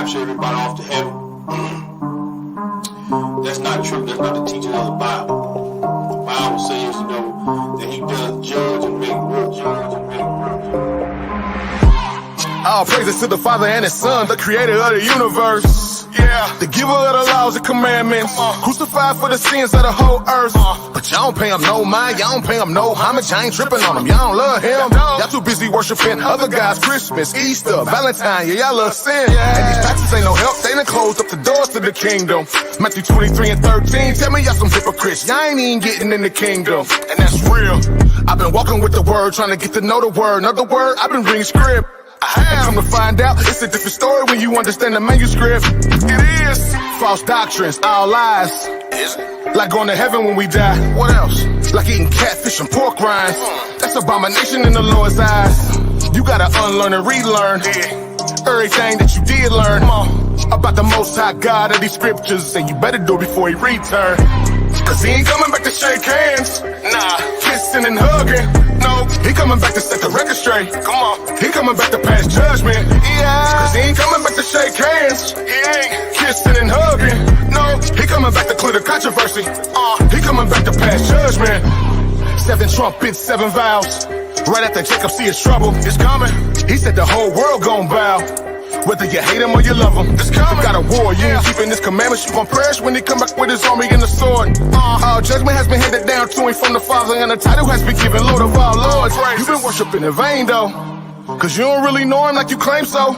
rapture everybody off to heaven. That's not true. That's not the teaching of the Bible. The Bible says, that he does judge and make work. All praises to the Father and His Son, the creator of the universe. Yeah, the giver of the laws and commandments, crucified for the sins of the whole earth. But y'all don't pay him no mind, y'all don't pay him no homage. I ain't tripping on him, y'all don't love him. Y'all too busy worshiping other guys, Christmas, Easter, Valentine. Yeah, y'all love sin. And these taxes ain't no help, they done closed up the doors to the kingdom. Matthew 23 and 13, tell me y'all some hypocrites. Y'all ain't even getting in the kingdom, and that's real. I've been walking with the word, trying to get to know the word. Another word, I've been reading script. I have come to find out it's a different story when you understand the manuscript. It is false doctrines, all lies. Is it? Like going to heaven when we die. What else? Like eating catfish and pork rinds. That's abomination in the Lord's eyes. You gotta unlearn and relearn everything that you did learn about the Most High God of these scriptures, and you better do it before He return. Cause He ain't coming back to shake hands. Nah, kissing and hugging. No, He coming back to set the record straight. Come on, He coming back to pass judgment. Yeah, cause He ain't coming back to shake hands. He ain't kissing and hugging. No, He coming back to clear the controversy. He coming back to pass judgment. 7 trumpets, 7 vows. Right after Jacob see his trouble, it's coming. He said the whole world gon' bow. Whether you hate him or you love him, it's coming. Got a war, you ain't keeping his commandments, you gon' perish when he come back with his army and the sword. All judgment has been handed down to him from the Father, and the title has been given Lord of all lords. You've been worshiping in vain though, cause you don't really know him like you claim so.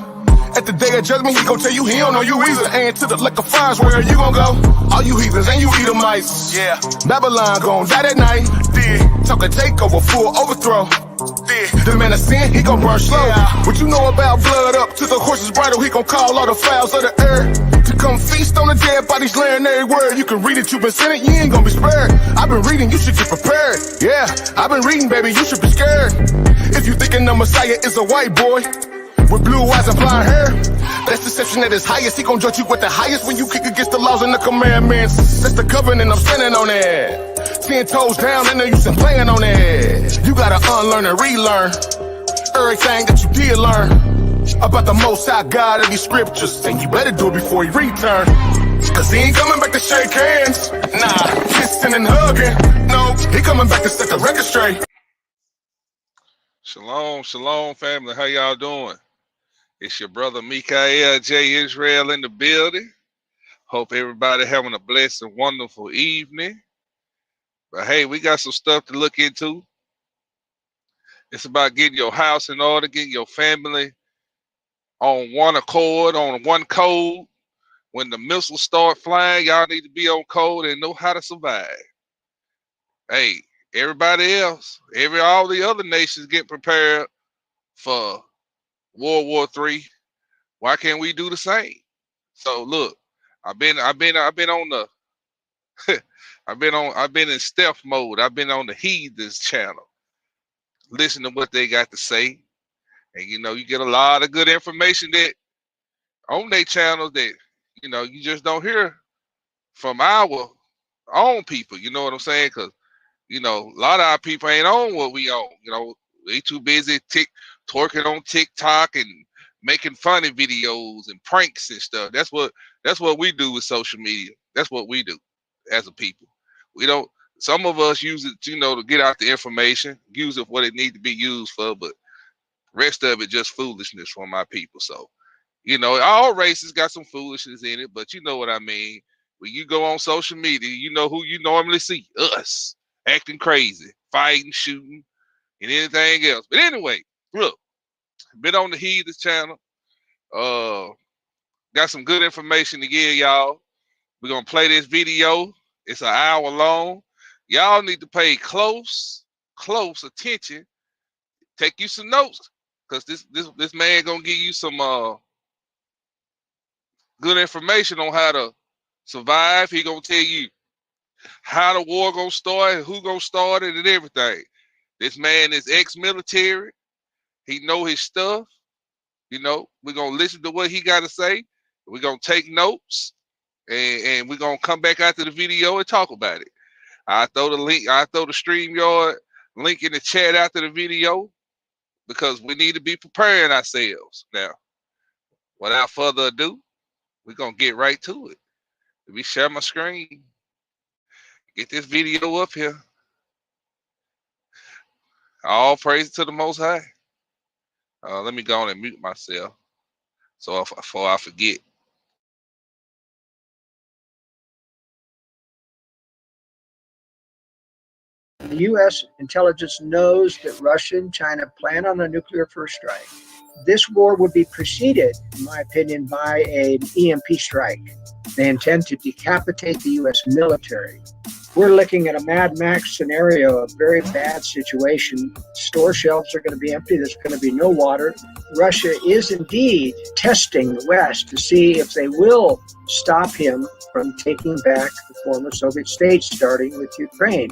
At the day of judgment, he gon' tell you he don't know you either. And to the lake of fires, where you gon' go? All you heathens and you Edomites. Yeah, Babylon gon' die that night. Talk a takeover, full overthrow. The man of sin, he gon' burn slow. What you know about blood up to the horse's bridle? He gon' call all the fowls of the air to come feast on the dead bodies, laying every word. You can read it, you been sinning, you ain't gon' be spared. I've been reading, you should get prepared. Yeah, I've been reading, baby, you should be scared. If you thinking the Messiah is a white boy with blue eyes and blonde hair, that's deception at its highest. He gon' judge you with the highest when you kick against the laws and the commandments. That's the covenant, I'm standing on it. 10 toes down, ain't no use in playing on it. You gotta unlearn and relearn everything that you did learn about the Most High God of these scriptures, and you better do it before He return. Cause He ain't coming back to shake hands. Nah, kissing and hugging. No, He coming back to set the record straight. Shalom, shalom, family. How y'all doing? It's your brother Mikael J. Israel in the building. Hope everybody having a blessed and wonderful evening. But hey, we got some stuff to look into. It's about getting your house in order, getting your family on one accord, on one code. When the missiles start flying, y'all need to be on code and know how to survive. Hey, everybody else, all the other nations get prepared for World War III. Why can't we do the same? So look, I've been on the I've been in stealth mode. I've been on the Heathens channel. Listen to what they got to say. And you get a lot of good information that on their channels that you just don't hear from our own people. You know what I'm saying? Because a lot of our people ain't on what we own. They too busy twerking on TikTok and making funny videos and pranks and stuff. That's what we do with social media. That's what we do as a people. We don't. Some of us use it, to get out the information, use it for what it needs to be used for, but rest of it just foolishness from my people. So, all races got some foolishness in it, but you know what I mean. When you go on social media, you know who you normally see. Us. Acting crazy, fighting, shooting, and anything else. But anyway, look, been on the Heathens channel. Got some good information to give y'all. We're going to play this video. It's an hour long. Y'all need to pay close attention. Take you some notes, because this man going to give you some good information on how to survive. He going to tell you how the war gonna start, who gonna start it, and everything. This man is ex-military. He know his stuff. We're gonna listen to what he got to say. We're gonna take notes, and we're gonna come back after the video and talk about it. I throw the StreamYard link in the chat after the video, because we need to be preparing ourselves. Now, without further ado, We're going to get right to it. Let me share my screen. Get this video up here. All praise to the Most High. Let me go on and mute myself so before I forget. The U.S. intelligence knows that Russia and China plan on a nuclear first strike. This war would be preceded, in my opinion, by an EMP strike. They intend to decapitate the U.S. military. We're looking at a Mad Max scenario, a very bad situation. Store shelves are going to be empty. There's going to be no water. Russia is indeed testing the West to see if they will stop him from taking back the former Soviet states, starting with Ukraine.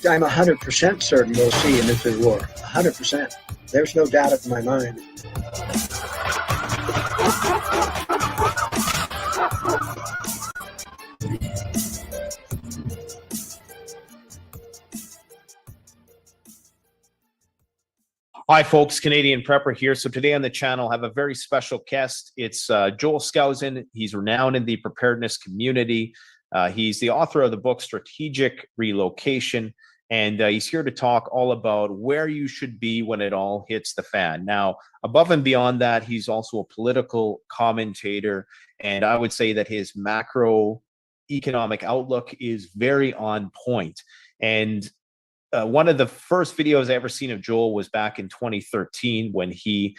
I'm 100% certain we'll see a nuclear war. 100%. There's no doubt in my mind. Hi, folks. Canadian Prepper here. So today on the channel, I have a very special guest. It's Joel Skousen. He's renowned in the preparedness community. He's the author of the book Strategic Relocation, and he's here to talk all about where you should be when it all hits the fan. Now, above and beyond that, he's also a political commentator, and I would say that his macroeconomic outlook is very on point. And one of the first videos I ever seen of Joel was back in 2013 when he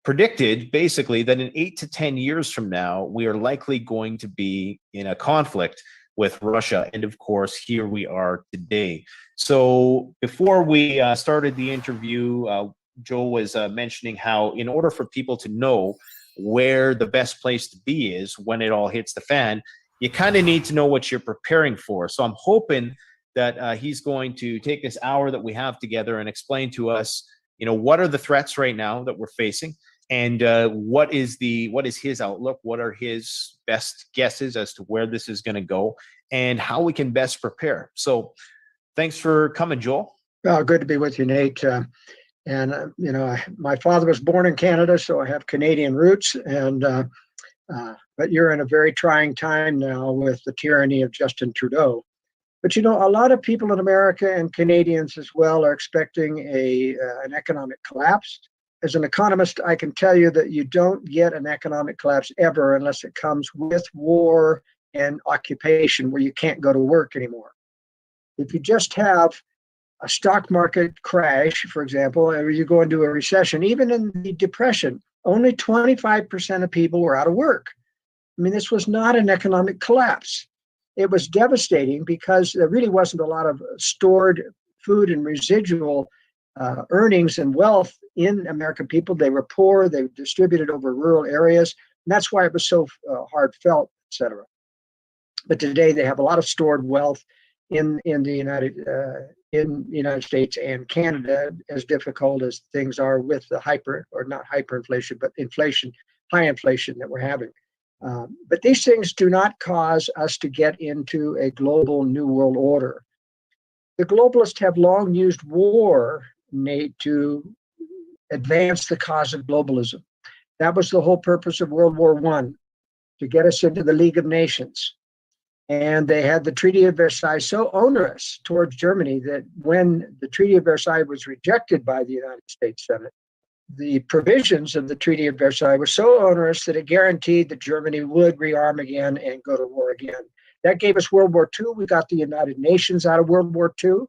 predicted basically that in 8 to 10 years from now, we are likely going to be in a conflict with Russia. And of course, here we are today. So before we started the interview, Joel was mentioning how in order for people to know where the best place to be is when it all hits the fan, you kind of need to know what you're preparing for. So I'm hoping that he's going to take this hour that we have together and explain to us, what are the threats right now that we're facing, and what is his outlook, what are his best guesses as to where this is going to go, and how we can best prepare. So, thanks for coming, Joel. Well, good to be with you, Nate. My father was born in Canada, so I have Canadian roots, and but you're in a very trying time now with the tyranny of Justin Trudeau. But a lot of people in America and Canadians as well are expecting an economic collapse. As an economist, I can tell you that you don't get an economic collapse ever unless it comes with war and occupation where you can't go to work anymore. If you just have a stock market crash, for example, or you go into a recession, even in the Depression, only 25% of people were out of work. I mean, this was not an economic collapse. It was devastating because there really wasn't a lot of stored food and residual earnings and wealth in American people. They were poor. They were distributed over rural areas. And that's why it was so hard felt, et cetera. But today they have a lot of stored wealth in the United States and Canada, as difficult as things are with the not hyperinflation, but inflation, high inflation that we're having. But these things do not cause us to get into a global new world order. The globalists have long used war, Nate, to advance the cause of globalism. That was the whole purpose of World War I, to get us into the League of Nations. And they had the Treaty of Versailles so onerous towards Germany that when the Treaty of Versailles was rejected by the United States Senate, the provisions of the Treaty of Versailles were so onerous that it guaranteed that Germany would rearm again and go to war again. That gave us World War II. We got the United Nations out of World War II,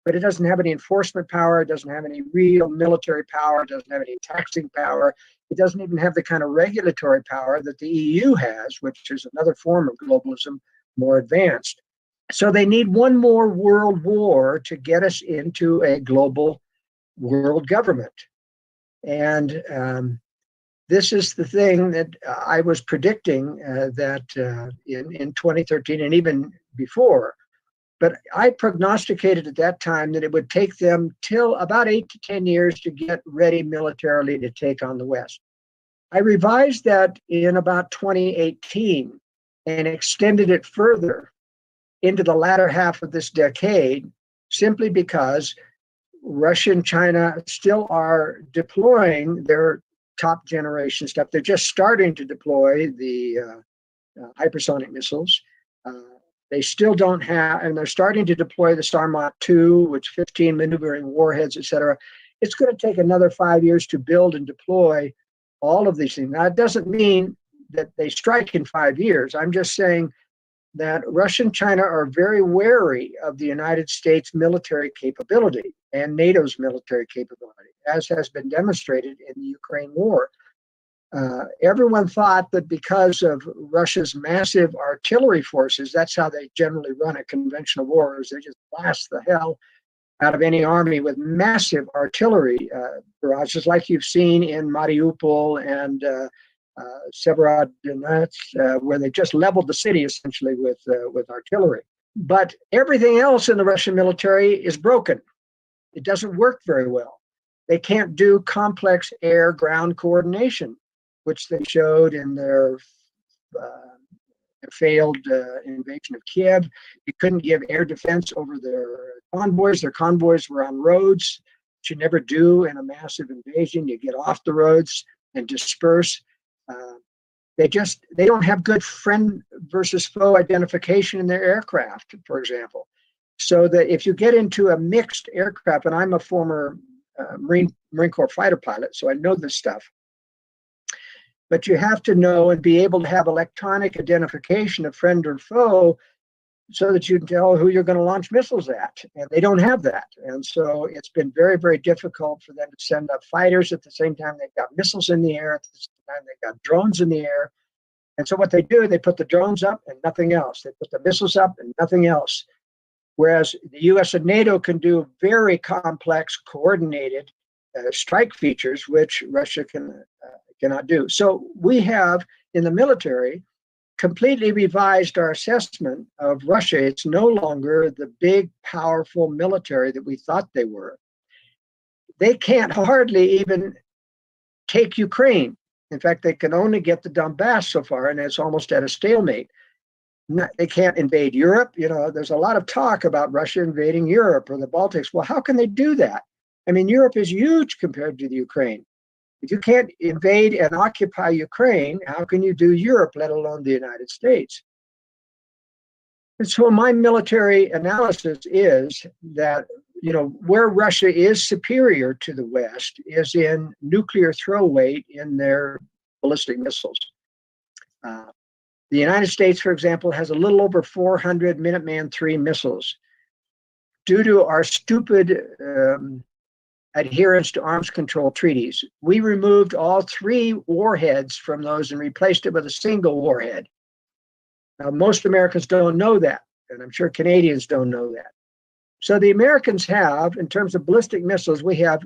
but it doesn't have any enforcement power. It doesn't have any real military power. It doesn't have any taxing power. It doesn't even have the kind of regulatory power that the EU has, which is another form of globalism, more advanced. So they need one more world war to get us into a global world government. And this is the thing that I was predicting that in 2013 and even before. But I prognosticated at that time that it would take them till about 8 to 10 years to get ready militarily to take on the West. I revised that in about 2018 and extended it further into the latter half of this decade, simply because Russia and China still are deploying their top generation stuff. They're just starting to deploy the hypersonic missiles. They still don't have, and they're starting to deploy the Sarmat 2, which 15 maneuvering warheads, et cetera. It's going to take another 5 years to build and deploy all of these things. Now, it doesn't mean that they strike in 5 years. I'm just saying that Russia and China are very wary of the United States military capability and NATO's military capability, as has been demonstrated in the Ukraine war. Everyone thought that because of Russia's massive artillery forces, that's how they generally run a conventional war, is they just blast the hell out of any army with massive artillery barrages, like you've seen in Mariupol and Severodonetsk, where they just leveled the city essentially with artillery. But everything else in the Russian military is broken. It doesn't work very well. They can't do complex air-ground coordination, which they showed in their failed invasion of Kiev. You couldn't give air defense over their convoys. Their convoys were on roads, which you never do in a massive invasion. You get off the roads and disperse. They don't have good friend versus foe identification in their aircraft, for example. So that if you get into a mixed aircraft, and I'm a former Marine Corps fighter pilot, so I know this stuff. But you have to know and be able to have electronic identification of friend or foe so that you can tell who you're going to launch missiles at. And they don't have that. And so it's been very, very difficult for them to send up fighters at the same time they've got missiles in the air, at the same time they've got drones in the air. And so what they do, they put the drones up and nothing else. They put the missiles up and nothing else. Whereas the US and NATO can do very complex, coordinated strike features, which Russia cannot do. So we have, in the military, completely revised our assessment of Russia. It's no longer the big, powerful military that we thought they were. They can't hardly even take Ukraine. In fact, they can only get the Donbass so far, and it's almost at a stalemate. They can't invade Europe. You know, there's a lot of talk about Russia invading Europe or the Baltics. Well, how can they do that? I mean, Europe is huge compared to the Ukraine. If you can't invade and occupy Ukraine, how can you do Europe, let alone the United States? And so my military analysis is that, you know, where Russia is superior to the West is in nuclear throw weight in their ballistic missiles. The United States, for example, has a little over 400 Minuteman III missiles. Due to our stupid adherence to arms control treaties, we removed all 3 warheads from those and replaced it with a single warhead. Now, most Americans don't know that, and I'm sure Canadians don't know that. So the Americans have, in terms of ballistic missiles, we have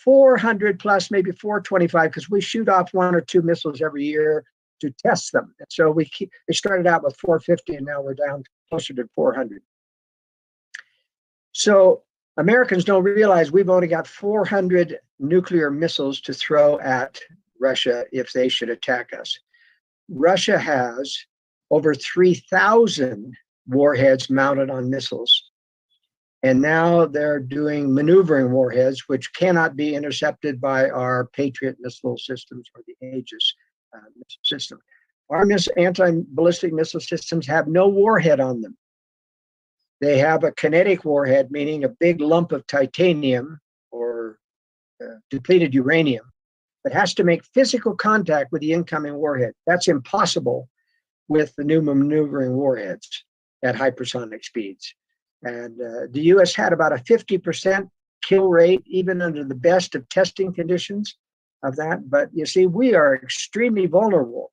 400 plus, maybe 425, because we shoot off 1 or 2 missiles every year to test them. And so we started out with 450, and now we're down closer to 400. So Americans don't realize we've only got 400 nuclear missiles to throw at Russia if they should attack us. Russia has over 3,000 warheads mounted on missiles. And now they're doing maneuvering warheads, which cannot be intercepted by our Patriot missile systems or the Aegis missile system. Our anti-ballistic missile systems have no warhead on them. They have a kinetic warhead, meaning a big lump of titanium or depleted uranium that has to make physical contact with the incoming warhead. That's impossible with the new maneuvering warheads at hypersonic speeds. And the US had about a 50% kill rate, even under the best of testing conditions of that. But you see, we are extremely vulnerable.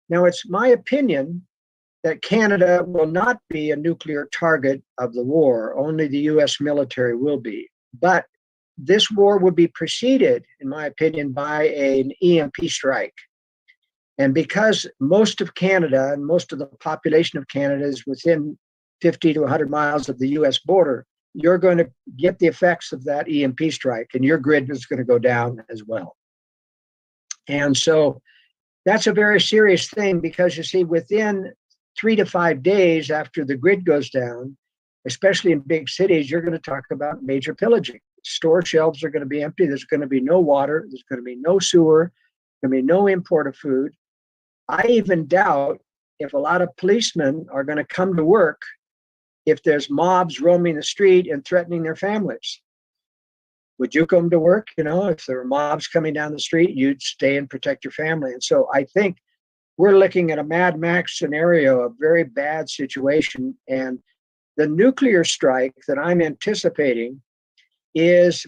Now, it's my opinion that Canada will not be a nuclear target of the war. Only the US military will be. But this war would be preceded, in my opinion, by an EMP strike. And because most of Canada and most of the population of Canada is within 50 to 100 miles of the US border, you're going to get the effects of that EMP strike, and your grid is going to go down as well. And so that's a very serious thing, because you see, within 3 to 5 days after the grid goes down, especially in big cities, you're going to talk about major pillaging. Store shelves are going to be empty. There's going to be no water. There's going to be no sewer. There's going to be no import of food. I even doubt if a lot of policemen are going to come to work if there's mobs roaming the street and threatening their families? Would you come to work? If there were mobs coming down the street, you'd stay and protect your family. And so I think we're looking at a Mad Max scenario, a very bad situation. And the nuclear strike that I'm anticipating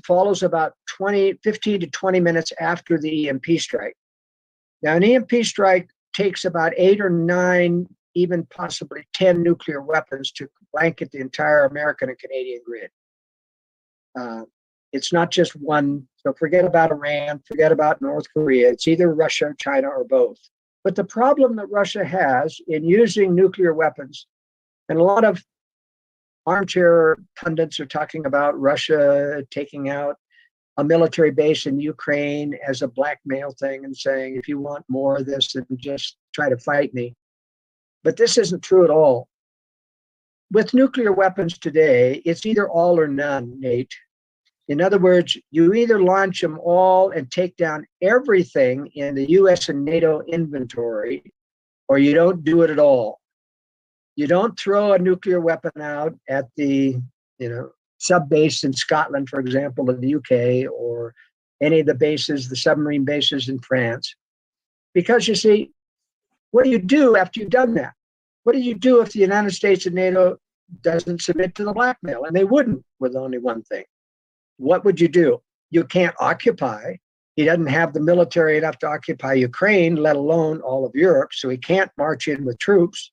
follows about 15 to 20 minutes after the EMP strike. Now, an EMP strike takes about 8 or 9, even possibly 10 nuclear weapons to blanket the entire American and Canadian grid. It's not just one. So forget about Iran, forget about North Korea. It's either Russia, China, or both. But the problem that Russia has in using nuclear weapons, and a lot of armchair pundits are talking about Russia taking out a military base in Ukraine as a blackmail thing and saying, if you want more of this, then just try to fight me. But this isn't true at all. With nuclear weapons today, it's either all or none, Nate. In other words, you either launch them all and take down everything in the US and NATO inventory, or you don't do it at all. You don't throw a nuclear weapon out at the, sub-base in Scotland, for example, in the UK, or any of the bases, the submarine bases in France. Because you see, what do you do after you've done that? What do you do if the United States and NATO doesn't submit to the blackmail? And they wouldn't with only one thing. What would you do? You can't occupy. He doesn't have the military enough to occupy Ukraine, let alone all of Europe, so he can't march in with troops.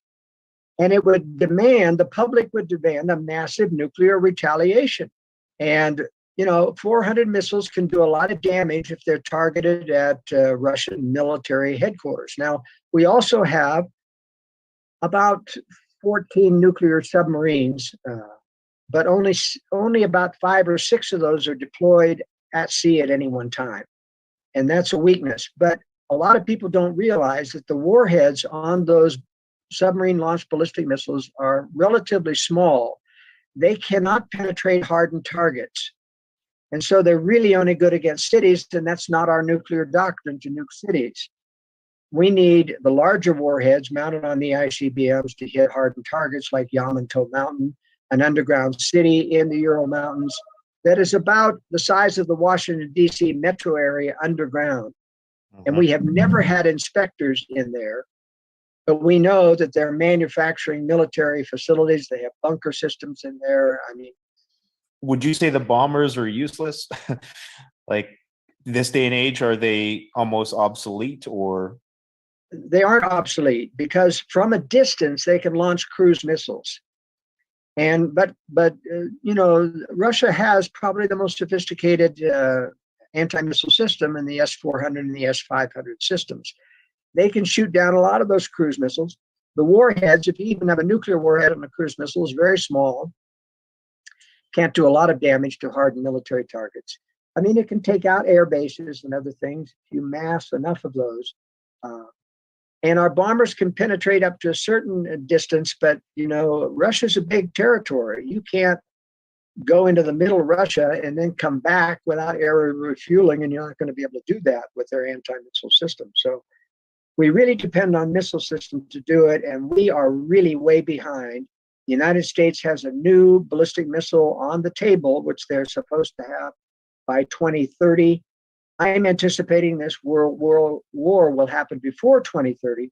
And the public would demand a massive nuclear retaliation. And, 400 missiles can do a lot of damage if they're targeted at Russian military headquarters. Now, we also have about 14 nuclear submarines, but only about 5 or 6 of those are deployed at sea at any one time. And that's a weakness. But a lot of people don't realize that the warheads on those submarine-launched ballistic missiles are relatively small. They cannot penetrate hardened targets. And so they're really only good against cities, and that's not our nuclear doctrine to nuke cities. We need the larger warheads mounted on the ICBMs to hit hardened targets like Yamato Mountain, an underground city in the Ural Mountains that is about the size of the Washington, D.C. metro area underground. And we have never had inspectors in there, but we know that they're manufacturing military facilities. They have bunker systems in there. Would you say the bombers are useless? Like this day and age, are they almost obsolete, or? They aren't obsolete because from a distance they can launch cruise missiles. But Russia has probably the most sophisticated anti-missile system in the S-400 and the S-500 systems. They can shoot down a lot of those cruise missiles. The warheads, if you even have a nuclear warhead on a cruise missile, is very small. Can't do a lot of damage to hardened military targets. It can take out air bases and other things if you mass enough of those. And our bombers can penetrate up to a certain distance, but, Russia's a big territory. You can't go into the middle of Russia and then come back without air refueling, and you're not going to be able to do that with their anti-missile system. So we really depend on missile systems to do it, and we are really way behind. The United States has a new ballistic missile on the table, which they're supposed to have by 2030. I am anticipating this world war will happen before 2030,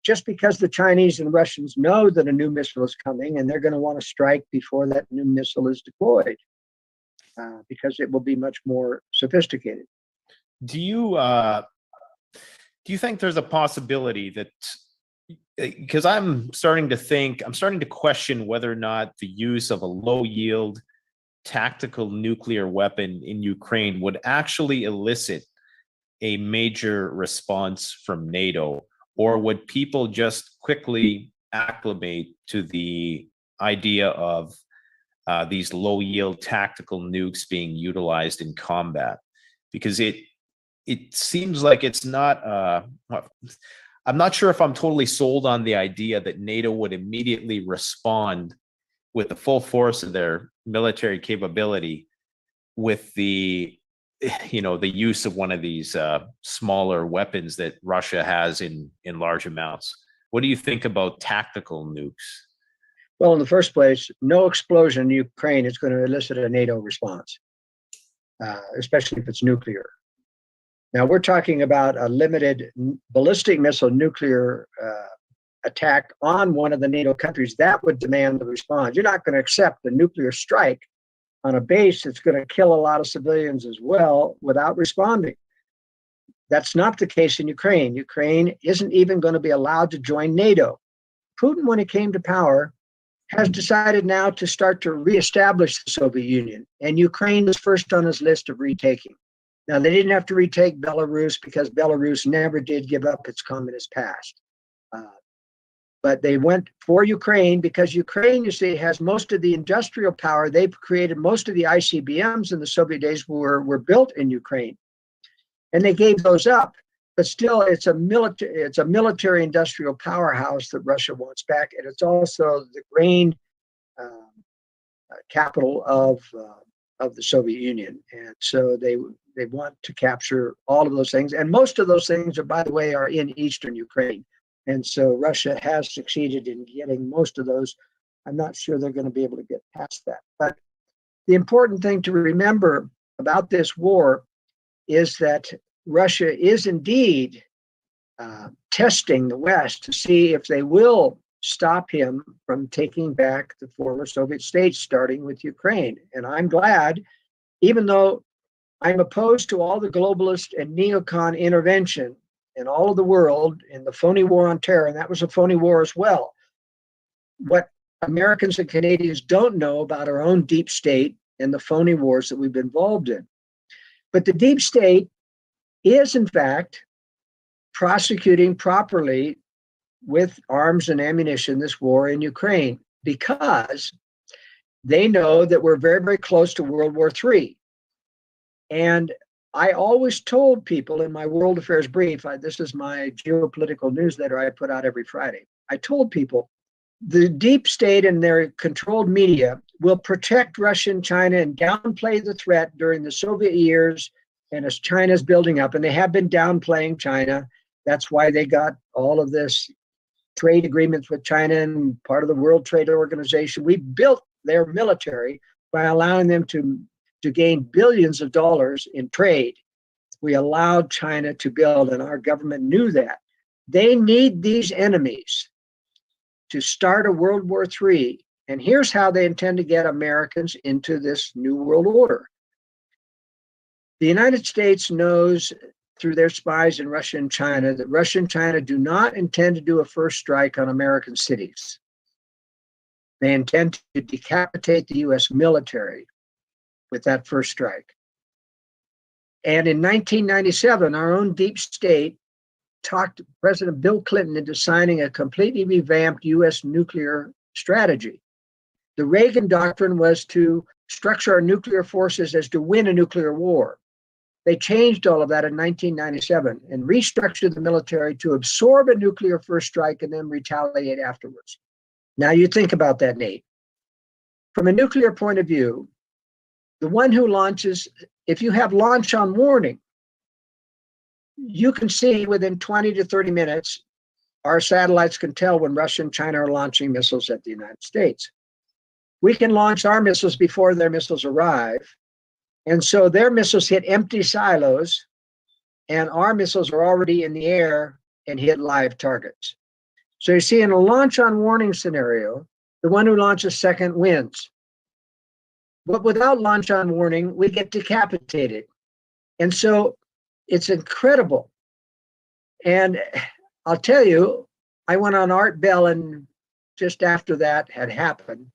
just because the Chinese and Russians know that a new missile is coming, and they're going to want to strike before that new missile is deployed, because it will be much more sophisticated. Do you think there's a possibility that, because I'm starting to question whether or not the use of a low yield tactical nuclear weapon in Ukraine would actually elicit a major response from NATO, or would people just quickly acclimate to the idea of these low yield tactical nukes being utilized in combat? Because it seems like it's not, I'm not sure if I'm totally sold on the idea that NATO would immediately respond with the full force of their military capability with the use of one of these smaller weapons that Russia has in large amounts. What do you think about tactical nukes? Well, in the first place, no explosion in Ukraine is going to elicit a NATO response, especially if it's nuclear. Now, we're talking about a limited ballistic missile nuclear attack on one of the NATO countries. That would demand the response. You're not going to accept a nuclear strike on a base that's going to kill a lot of civilians as well without responding. That's not the case in Ukraine. Ukraine isn't even going to be allowed to join NATO. Putin, when he came to power, has decided now to start to reestablish the Soviet Union, and Ukraine is first on his list of retaking. Now, they didn't have to retake Belarus because Belarus never did give up its communist past. But they went for Ukraine because Ukraine, you see, has most of the industrial power. They've created most of the ICBMs in the Soviet days were built in Ukraine. And they gave those up. But still, it's a military industrial powerhouse that Russia wants back. And it's also the grain capital of the Soviet Union. And so they want to capture all of those things. And most of those things, by the way, are in eastern Ukraine. And so Russia has succeeded in getting most of those. I'm not sure they're going to be able to get past that. But the important thing to remember about this war is that Russia is indeed testing the West to see if they will stop him from taking back the former Soviet states, starting with Ukraine. And I'm glad, even though I'm opposed to all the globalist and neocon intervention in all of the world in the phony war on terror, and that was a phony war as well. What Americans and Canadians don't know about our own deep state and the phony wars that we've been involved in. But the deep state is, in fact, prosecuting properly with arms and ammunition this war in Ukraine because they know that we're very, very close to World War III. And I always told people in my World Affairs Brief, this is my geopolitical newsletter I put out every Friday. I told people the deep state and their controlled media will protect Russia and China and downplay the threat during the Soviet years and as China's building up. And they have been downplaying China. That's why they got all of this trade agreements with China and part of the World Trade Organization. We built their military by allowing them to gain billions of dollars in trade. We allowed China to build, and our government knew that. They need these enemies to start a World War III. And here's how they intend to get Americans into this new world order. The United States knows through their spies in Russia and China that Russia and China do not intend to do a first strike on American cities. They intend to decapitate the US military with that first strike. And in 1997, our own deep state talked President Bill Clinton into signing a completely revamped US nuclear strategy. The Reagan doctrine was to structure our nuclear forces as to win a nuclear war. They changed all of that in 1997 and restructured the military to absorb a nuclear first strike and then retaliate afterwards. Now you think about that, Nate. From a nuclear point of view, the one who launches, if you have launch on warning, you can see within 20 to 30 minutes, our satellites can tell when Russia and China are launching missiles at the United States. We can launch our missiles before their missiles arrive. And so their missiles hit empty silos, and our missiles are already in the air and hit live targets. So you see, in a launch on warning scenario, the one who launches second wins. But without launch on warning, we get decapitated. And so it's incredible. And I'll tell you, I went on Art Bell, and just after that had happened,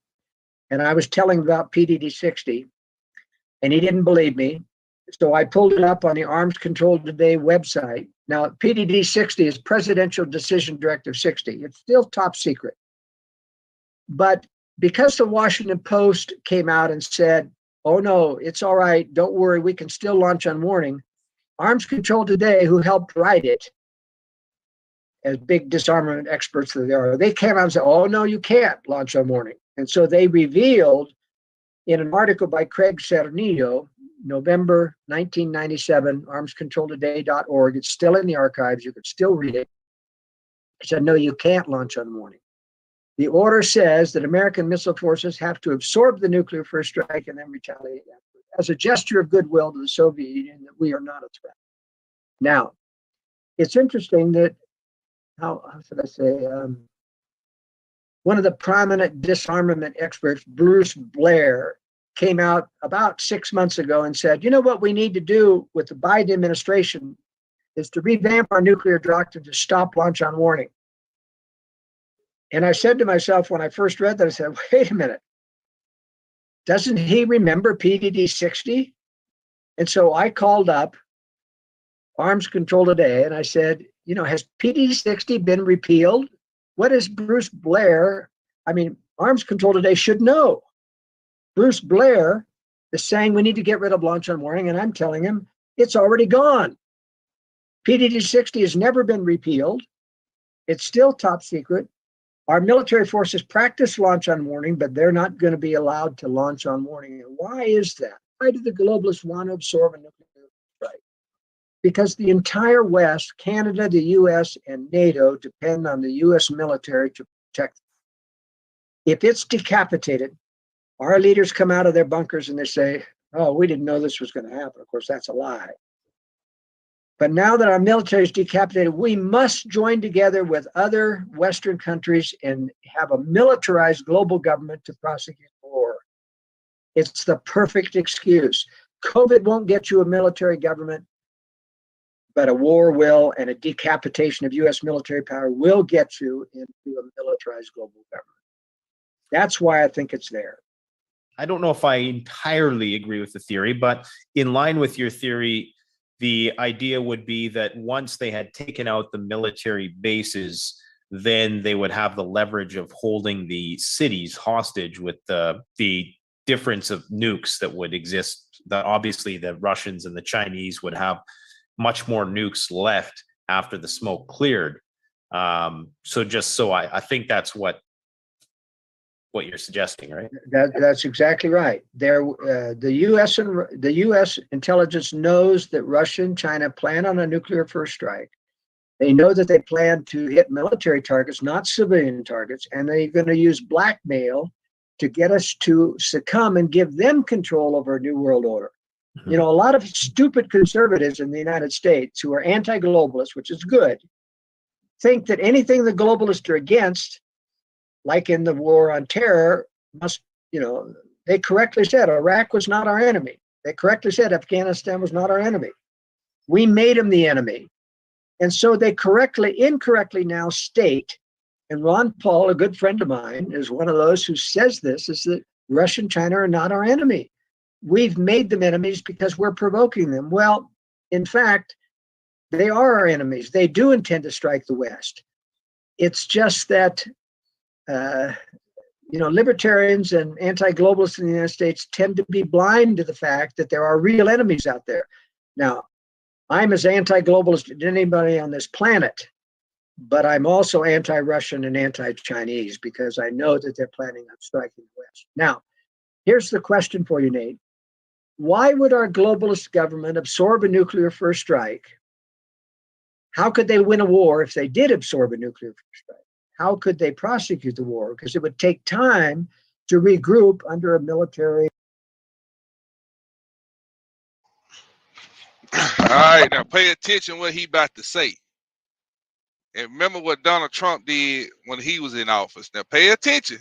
and I was telling about PDD 60, and he didn't believe me. So I pulled it up on the Arms Control Today website. Now, PDD 60 is Presidential Decision Directive 60. It's still top secret. But because the Washington Post came out and said, oh no, it's all right, don't worry, we can still launch on warning, Arms Control Today, who helped write it, as big disarmament experts that they are, they came out and said, oh no, you can't launch on warning. And so they revealed in an article by Craig Cernillo, November 1997, armscontroltoday.org, it's still in the archives, you can still read it. He said, no, you can't launch on warning. The order says that American missile forces have to absorb the nuclear first strike and then retaliate as a gesture of goodwill to the Soviet Union that we are not a threat. Now, it's interesting that, how should I say, one of the prominent disarmament experts, Bruce Blair, came out about 6 months ago and said, you know what we need to do with the Biden administration is to revamp our nuclear doctrine to stop launch on warning. And I said to myself when I first read that, I said, wait a minute, doesn't he remember PDD 60? And so I called up Arms Control Today and I said, you know, has PDD 60 been repealed? What is Bruce Blair? I mean, Arms Control Today should know. Bruce Blair is saying we need to get rid of launch on warning, and I'm telling him it's already gone. PDD 60 has never been repealed. It's still top secret. Our military forces practice launch on warning, but they're not going to be allowed to launch on warning. And why is that? Why do the globalists want to absorb a nuclear strike? Because the entire West, Canada, the US, and NATO depend on the US military to protect them. If it's decapitated, our leaders come out of their bunkers and they say, oh, we didn't know this was going to happen. Of course, that's a lie. But now that our military is decapitated, we must join together with other Western countries and have a militarized global government to prosecute war. It's the perfect excuse. COVID won't get you a military government, but a war will, and a decapitation of US military power will get you into a militarized global government. That's why I think it's there. I don't know if I entirely agree with the theory, but in line with your theory, the idea would be that once they had taken out the military bases, then they would have the leverage of holding the cities hostage with the difference of nukes that would exist. That obviously the Russians and the Chinese would have much more nukes left after the smoke cleared. I think that's what you're suggesting, right? That's exactly right. The U.S. intelligence knows that Russia and China plan on a nuclear first strike. They know that they plan to hit military targets, not civilian targets, and they're going to use blackmail to get us to succumb and give them control over a new world order. Mm-hmm. You know, a lot of stupid conservatives in the United States who are anti-globalist, which is good, think that anything the globalists are against, like in the war on terror, they correctly said Iraq was not our enemy. They correctly said Afghanistan was not our enemy. We made them the enemy. And so they incorrectly now state, and Ron Paul, a good friend of mine, is one of those who says this, is that Russia and China are not our enemy. We've made them enemies because we're provoking them. Well, in fact, they are our enemies. They do intend to strike the West. It's just that libertarians and anti-globalists in the United States tend to be blind to the fact that there are real enemies out there. Now, I'm as anti-globalist as anybody on this planet, but I'm also anti-Russian and anti-Chinese because I know that they're planning on striking the West. Now, here's the question for you, Nate. Why would our globalist government absorb a nuclear first strike? How could they win a war if they did absorb a nuclear first strike? How could they prosecute the war? Because it would take time to regroup under a military. All right, now pay attention what he about to say. And remember what Donald Trump did when he was in office. Now pay attention.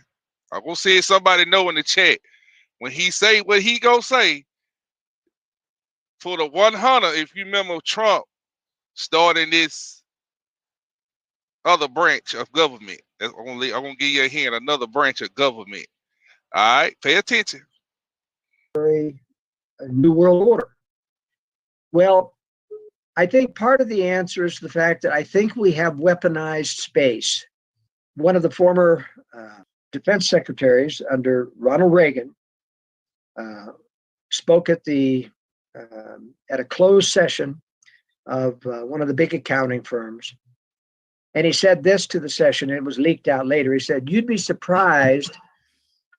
I'm gonna see if somebody know in the chat. When he say what he gonna say, for the 100, if you remember Trump starting this other branch of government. I'm gonna give you a hint, another branch of government. All right, pay attention. A new world order. Well, I think part of the answer is the fact that I think we have weaponized space. One of the former defense secretaries under Ronald Reagan spoke at a closed session of one of the big accounting firms. And he said this to the session, and it was leaked out later. He said, you'd be surprised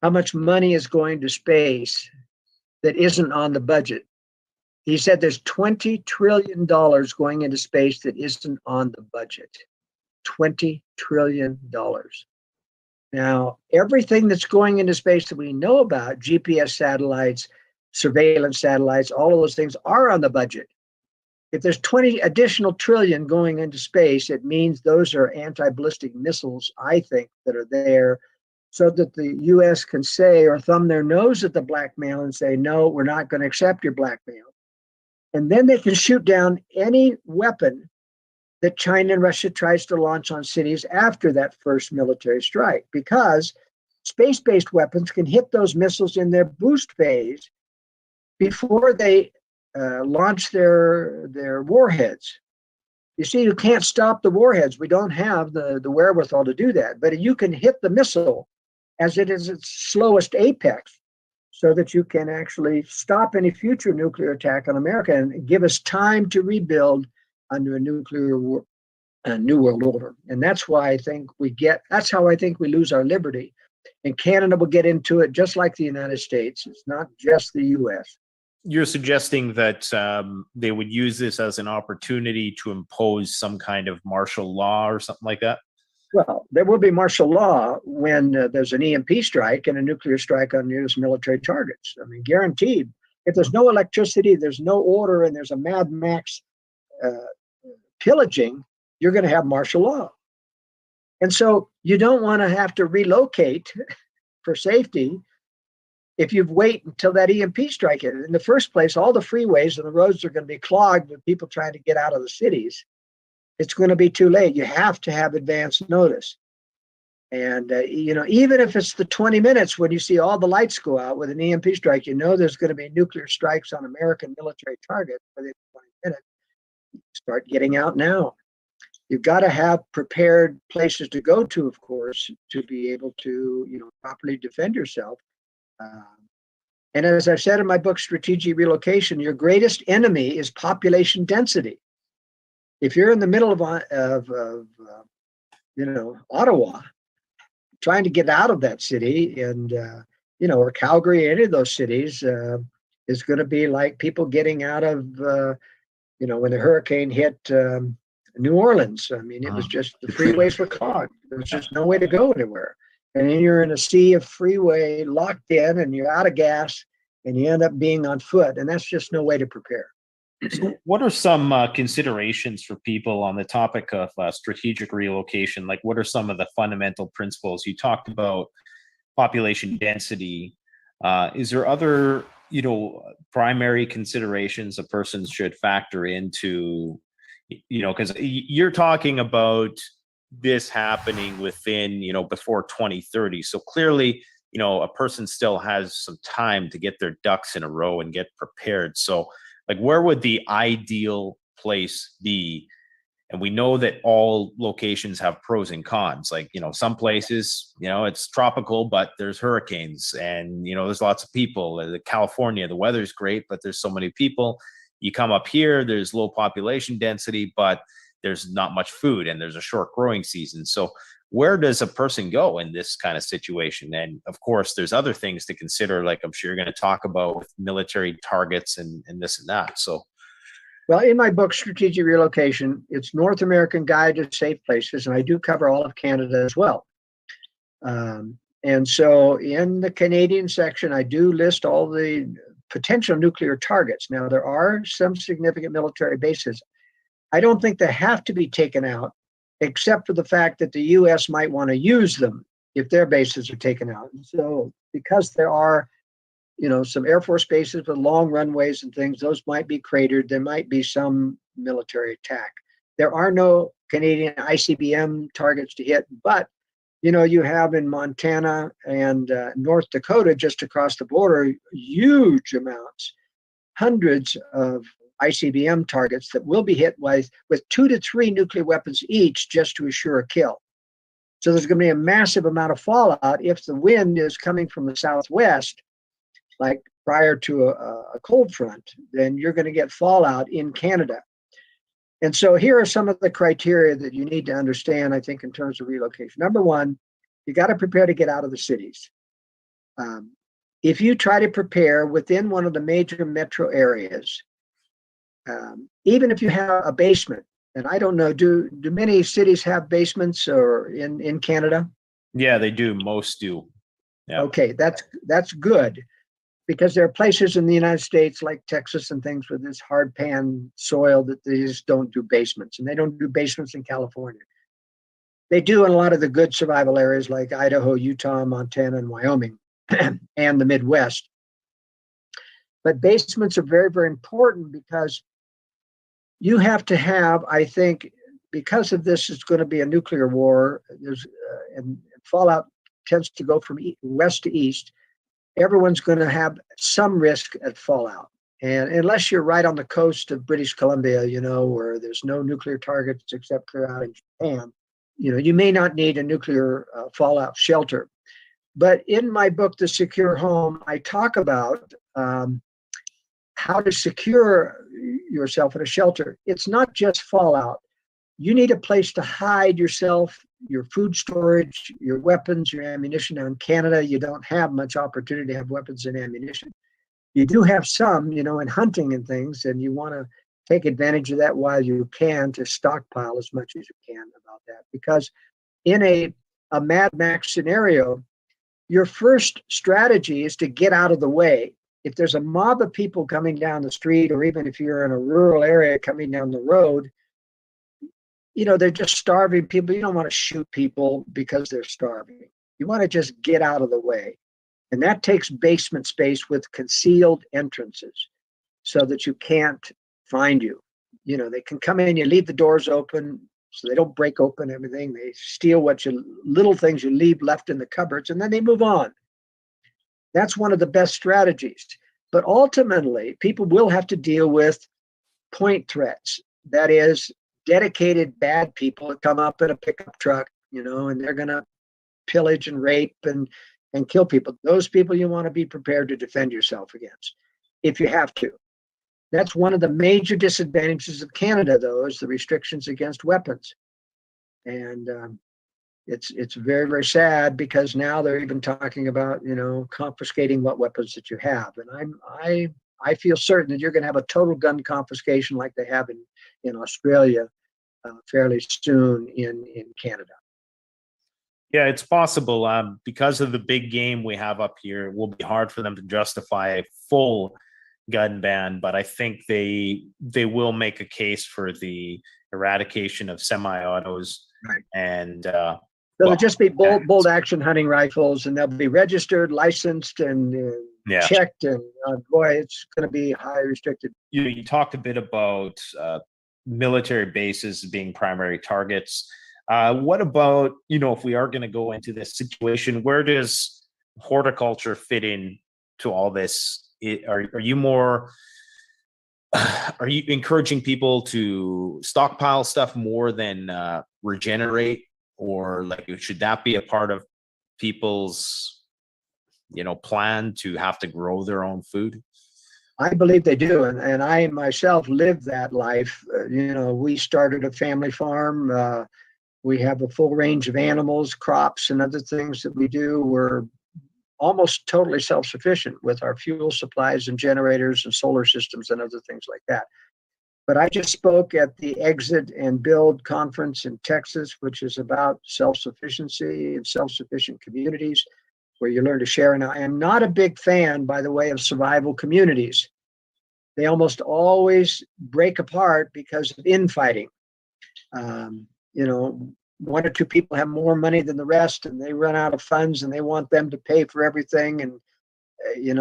how much money is going to space that isn't on the budget. He said there's $20 trillion going into space that isn't on the budget. $20 trillion. Now, everything that's going into space that we know about, GPS satellites, surveillance satellites, all of those things are on the budget. If there's 20 additional trillion going into space, it means those are anti-ballistic missiles, I think, that are there so that the US can say or thumb their nose at the blackmail and say, no, we're not going to accept your blackmail. And then they can shoot down any weapon that China and Russia tries to launch on cities after that first military strike, because space-based weapons can hit those missiles in their boost phase before they launch their warheads. You see, you can't stop the warheads. We don't have the wherewithal to do that. But you can hit the missile as it is its slowest apex so that you can actually stop any future nuclear attack on America and give us time to rebuild under a nuclear war, a new world order. And that's why I think that's how I think we lose our liberty. And Canada will get into it just like the United States. It's not just the US. You're suggesting that they would use this as an opportunity to impose some kind of martial law or something like that? Well, there will be martial law when there's an EMP strike and a nuclear strike on U.S. military targets. I mean, guaranteed. If there's no electricity, there's no order, and there's a Mad Max pillaging, you're going to have martial law. And so you don't want to have to relocate for safety if you wait until that EMP strike hit. In the first place, all the freeways and the roads are going to be clogged with people trying to get out of the cities. It's going to be too late. You have to have advance notice. And, even if it's the 20 minutes when you see all the lights go out with an EMP strike, there's going to be nuclear strikes on American military targets within 20 minutes. Start getting out now. You've got to have prepared places to go to, of course, to be able to, properly defend yourself. And as I've said in my book, Strategic Relocation, your greatest enemy is population density. If you're in the middle of Ottawa, trying to get out of that city and, or Calgary, any of those cities is going to be like people getting out of, when the hurricane hit New Orleans. I mean, it was just, the freeways were clogged. There was just no way to go anywhere. And then you're in a sea of freeway locked in and you're out of gas and you end up being on foot. And that's just no way to prepare. So what are some considerations for people on the topic of strategic relocation? Like, what are some of the fundamental principles? You talked about population density. Is there other, primary considerations a person should factor into, because you're talking about this happening within, before 2030. So clearly, a person still has some time to get their ducks in a row and get prepared. So, like, where would the ideal place be? And we know that all locations have pros and cons. Like, some places, it's tropical, but there's hurricanes and, there's lots of people. California, the weather's great, but there's so many people. You come up here, there's low population density, but there's not much food and there's a short growing season. So where does a person go in this kind of situation? And of course, there's other things to consider, like I'm sure you're going to talk about with military targets and this and that. So, well, in my book, Strategic Relocation, it's North American Guide to Safe Places, and I do cover all of Canada as well. And so in the Canadian section, I do list all the potential nuclear targets. Now, there are some significant military bases. I don't think they have to be taken out, except for the fact that the U.S. might want to use them if their bases are taken out. And so because there are, some Air Force bases with long runways and things, those might be cratered. There might be some military attack. There are no Canadian ICBM targets to hit, but, you have in Montana and North Dakota, just across the border, huge amounts, hundreds of ICBM targets that will be hit with 2 to 3 nuclear weapons each just to assure a kill. So there's going to be a massive amount of fallout if the wind is coming from the southwest, like prior to a cold front, then you're going to get fallout in Canada. And so here are some of the criteria that you need to understand, I think, in terms of relocation. Number one, you got to prepare to get out of the cities. If you try to prepare within one of the major metro areas, even if you have a basement And I don't know, do many cities have basements or in Canada? Yeah, they do. Most do. Yeah. Okay, that's good, because there are places in the United States like Texas and things with this hard pan soil that they just don't do basements, and they don't do basements in California. They do in a lot of the good survival areas like Idaho, Utah, Montana, and Wyoming, and the Midwest. But basements are very, very important because you have to have, I think, because of this, it's going to be a nuclear war. And fallout tends to go from west to east. Everyone's going to have some risk at fallout. And unless you're right on the coast of British Columbia, where there's no nuclear targets except clear out in Japan, you may not need a nuclear fallout shelter. But in my book, The Secure Home, I talk about how to secure yourself in a shelter. It's not just fallout. You need a place to hide yourself, your food storage, your weapons, your ammunition. Now in Canada, you don't have much opportunity to have weapons and ammunition. You do have some, in hunting and things, and you want to take advantage of that while you can to stockpile as much as you can about that. Because in a Mad Max scenario, your first strategy is to get out of the way. If there's a mob of people coming down the street, or even if you're in a rural area coming down the road, they're just starving people. You don't want to shoot people because they're starving. You want to just get out of the way. And that takes basement space with concealed entrances so that you can't find you. They can come in, you leave the doors open so they don't break open everything. They steal little things you leave left in the cupboards, and then they move on. That's one of the best strategies. But ultimately, people will have to deal with point threats. That is, dedicated bad people that come up in a pickup truck, and they're going to pillage and rape and kill people. Those people you want to be prepared to defend yourself against if you have to. That's one of the major disadvantages of Canada, though, is the restrictions against weapons. And it's very, very sad, because now they're even talking about, confiscating what weapons that you have. And I feel certain that you're going to have a total gun confiscation like they have in Australia fairly soon in Canada. Yeah, it's possible. Because of the big game we have up here, it will be hard for them to justify a full gun ban, but I think they will make a case for the eradication of semi-autos. Right. And They'll just be bolt action hunting rifles, and they'll be registered, licensed, and checked. And boy, it's going to be high restricted. You talked a bit about military bases being primary targets. What about, if we are going to go into this situation, where does horticulture fit in to all this? Are you encouraging people to stockpile stuff more than regenerate, or should that be a part of people's plan to have to grow their own food? I believe they do, and I myself lived that life. We started a family farm. We have a full range of animals, crops, and other things that we do. We're almost totally self-sufficient with our fuel supplies and generators and solar systems and other things like that. But I just spoke at the Exit and Build conference in Texas, which is about self-sufficiency and self-sufficient communities, where you learn to share. And I am not a big fan, by the way, of survival communities. They almost always break apart because of infighting. One or two people have more money than the rest, and they run out of funds, and they want them to pay for everything, and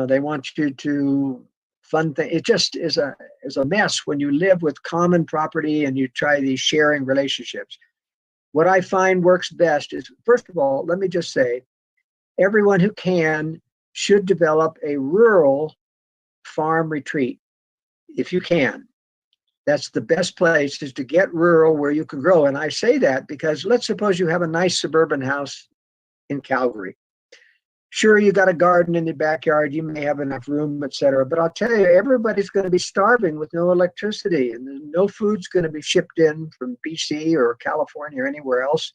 they want you to fund things. It just is a mess when you live with common property and you try these sharing relationships. What I find works best is, first of all, let me just say, everyone who can should develop a rural farm retreat if you can. That's the best place, is to get rural where you can grow. And I say that because let's suppose you have a nice suburban house in Calgary. Sure, you got a garden in the backyard, you may have enough room, etc. But I'll tell you, everybody's going to be starving with no electricity, and no food's going to be shipped in from BC or California or anywhere else.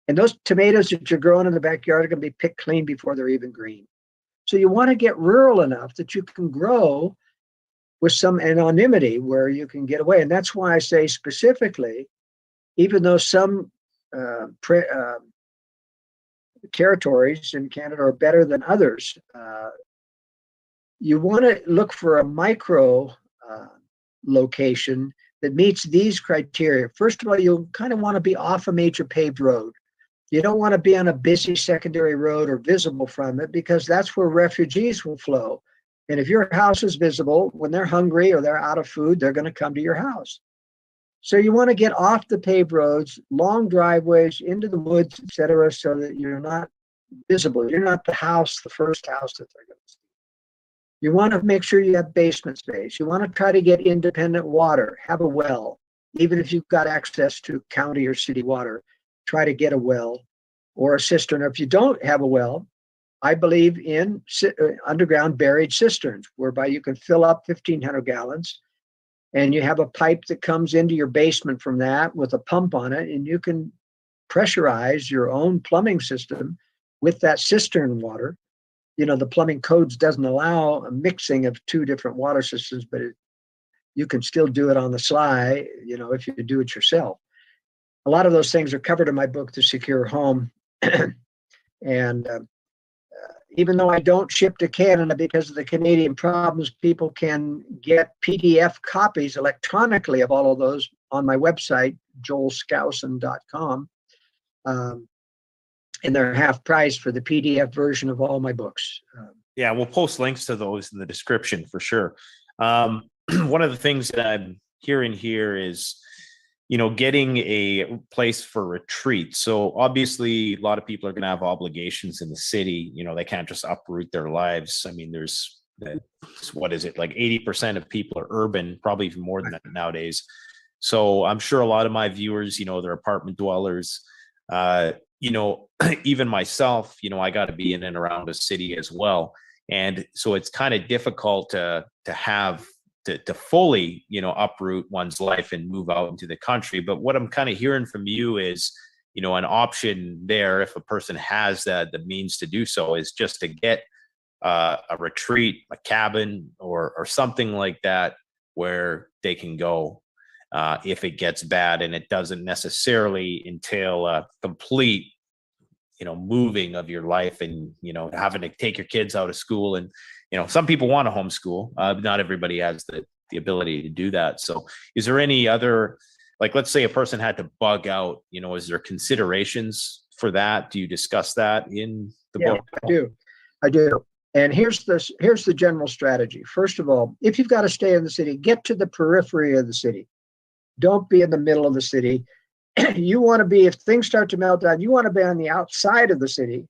And those tomatoes that you're growing in the backyard are going to be picked clean before they're even green. So you want to get rural enough that you can grow with some anonymity where you can get away. And that's why I say specifically, even though some territories in Canada are better than others, you want to look for a micro location that meets these criteria. First of all, you kind of want to be off a major paved road. You don't want to be on a busy secondary road or visible from it, because that's where refugees will flow. And if your house is visible, when they're hungry or they're out of food, they're going to come to your house. So you want to get off the paved roads, long driveways, into the woods, etc., so that you're not visible. You're not the first house that they're going to see. You want to make sure you have basement space. You want to try to get independent water, have a well. Even if you've got access to county or city water, try to get a well or a cistern. Or if you don't have a well, I believe in underground buried cisterns, whereby you can fill up 1,500 gallons and you have a pipe that comes into your basement from that with a pump on it, and you can pressurize your own plumbing system with that cistern water. You know, the plumbing codes doesn't allow a mixing of two different water systems, but you can still do it on the sly, you know, if you do it yourself. A lot of those things are covered in my book, The Secure Home. And even though I don't ship to Canada because of the Canadian problems, people can get PDF copies electronically of all of those on my website, joelskousen.com. And they're half price for the PDF version of all my books. Yeah, we'll post links to those in the description for sure. One of the things that I'm hearing here is, you know, getting a place for retreat. So obviously, a lot of people are going to have obligations in the city. You know, they can't just uproot their lives. I mean, there's, what is it, like 80% of people are urban, probably even more than that nowadays. So I'm sure a lot of my viewers, you know, they're apartment dwellers. You know, even myself, you know, I got to be in and around a city as well. And so it's kind of difficult to fully, you know, uproot one's life and move out into the country. But what I'm kind of hearing from you is, you know, an option there, if a person has the means to do so, is just to get a retreat, a cabin, or something like that, where they can go if it gets bad, and it doesn't necessarily entail a complete, you know, moving of your life and, you know, having to take your kids out of school. And, you know, some people want to homeschool. Not everybody has the ability to do that. So is there any other, like, let's say a person had to bug out, you know, is there considerations for that? Do you discuss that in the book? I do. And here's the general strategy. First of all, if you've got to stay in the city, get to the periphery of the city. Don't be in the middle of the city. You want to be, if things start to melt down, you want to be on the outside of the city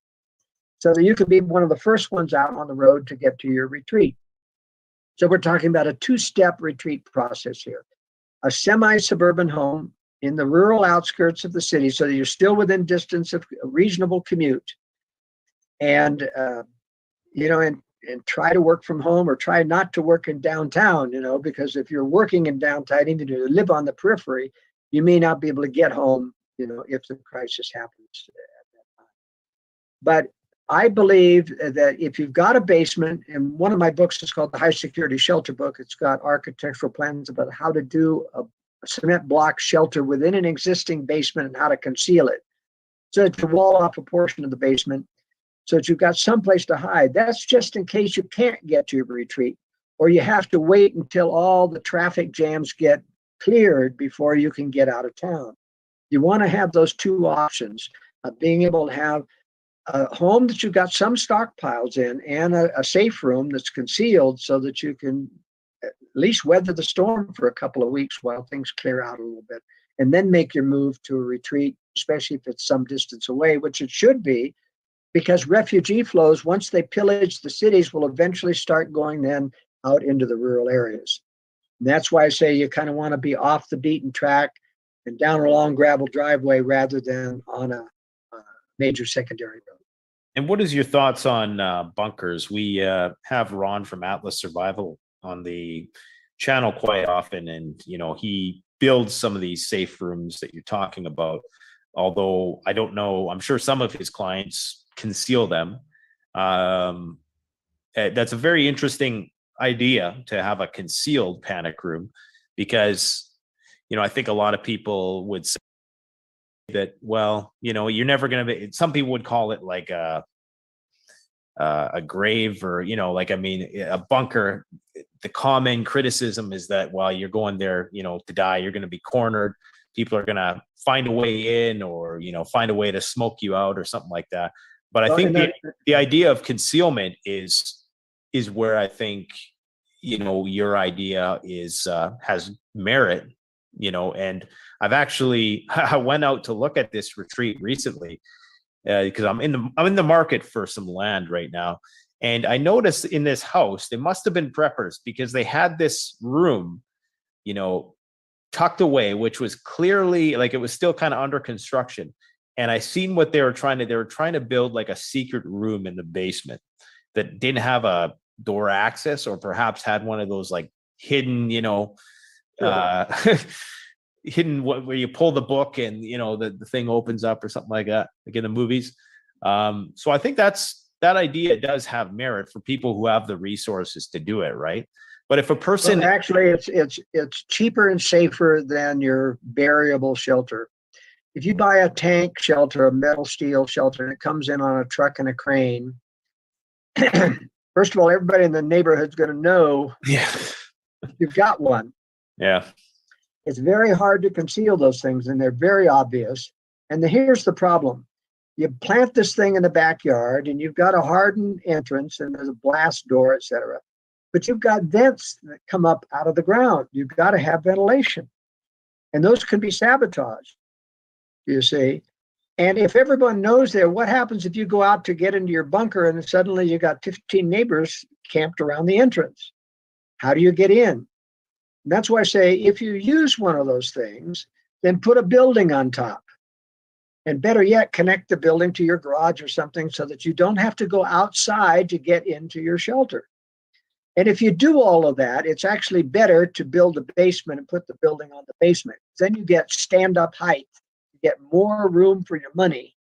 so that you can be one of the first ones out on the road to get to your retreat. So we're talking about a two-step retreat process here. A semi-suburban home in the rural outskirts of the city so that you're still within distance of a reasonable commute. And, you know, and try to work from home, or try not to work in downtown, you know, because if you're working in downtown, even if you live on the periphery, you may not be able to get home, you know, if the crisis happens at that time. But I believe that if you've got a basement, and one of my books is called the High Security Shelter book, it's got architectural plans about how to do a cement block shelter within an existing basement and how to conceal it. So that you wall off a portion of the basement so that you've got someplace to hide. That's just in case you can't get to your retreat, or you have to wait until all the traffic jams get cleared before you can get out of town. You want to have those two options of being able to have a home that you've got some stockpiles in, and a safe room that's concealed so that you can at least weather the storm for a couple of weeks while things clear out a little bit, and then make your move to a retreat, especially if it's some distance away, which it should be, because refugee flows, once they pillage the cities, will eventually start going then out into the rural areas. And that's why I say you kind of want to be off the beaten track and down a long gravel driveway rather than on a major secondary road. And what is your thoughts on bunkers? We have Ron from Atlas Survival on the channel quite often, and, you know, he builds some of these safe rooms that you're talking about. Although I don't know, I'm sure some of his clients conceal them. That's a very interesting idea to have a concealed panic room because, I think a lot of people would say that, well, you're never going to be, some people would call it like a grave or, a bunker. The common criticism is that while you're going there, to die, you're going to be cornered. People are going to find a way in or, find a way to smoke you out or something like that. But I think the idea of concealment is where I think, your idea has merit, and I've actually, I went out to look at this retreat recently because I'm in the market for some land right now. And I noticed in this house, they must have been preppers because they had this room, tucked away, which was clearly like it was still kind of under construction. And I seen what they were trying to build like a secret room in the basement that didn't have a door access, or perhaps had one of those like hidden, hidden where you pull the book and the thing opens up or something like that, like in the movies. So I think that idea does have merit for people who have the resources to do it, right? But if a person actually, it's cheaper and safer than your variable shelter. If you buy a tank shelter, a metal steel shelter, and it comes in on a truck and a crane, first of all, everybody in the neighborhood's going to know you've got one. Yeah. It's very hard to conceal those things, and they're very obvious. And here's the problem. You plant this thing in the backyard, and you've got a hardened entrance, and there's a blast door, etc. But you've got vents that come up out of the ground. You've got to have ventilation. And those can be sabotaged, you see. And if everyone knows there, what happens if you go out to get into your bunker and suddenly you got 15 neighbors camped around the entrance? How do you get in? And that's why I say if you use one of those things, then put a building on top. And better yet, connect the building to your garage or something so that you don't have to go outside to get into your shelter. And if you do all of that, it's actually better to build a basement and put the building on the basement. Then you get stand-up height. You get more room for your money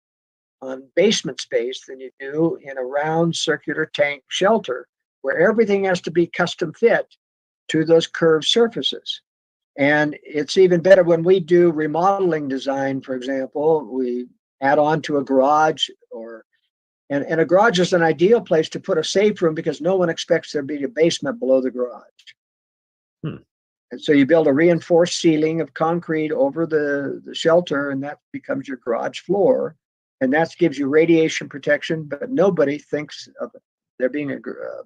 on basement space than you do in a round circular tank shelter where everything has to be custom fit to those curved surfaces. And it's even better when we do remodeling design, for example, we add on to a garage and a garage is an ideal place to put a safe room because no one expects there to be a basement below the garage. And so you build a reinforced ceiling of concrete over the shelter, and that becomes your garage floor. And that gives you radiation protection, but nobody thinks of there being a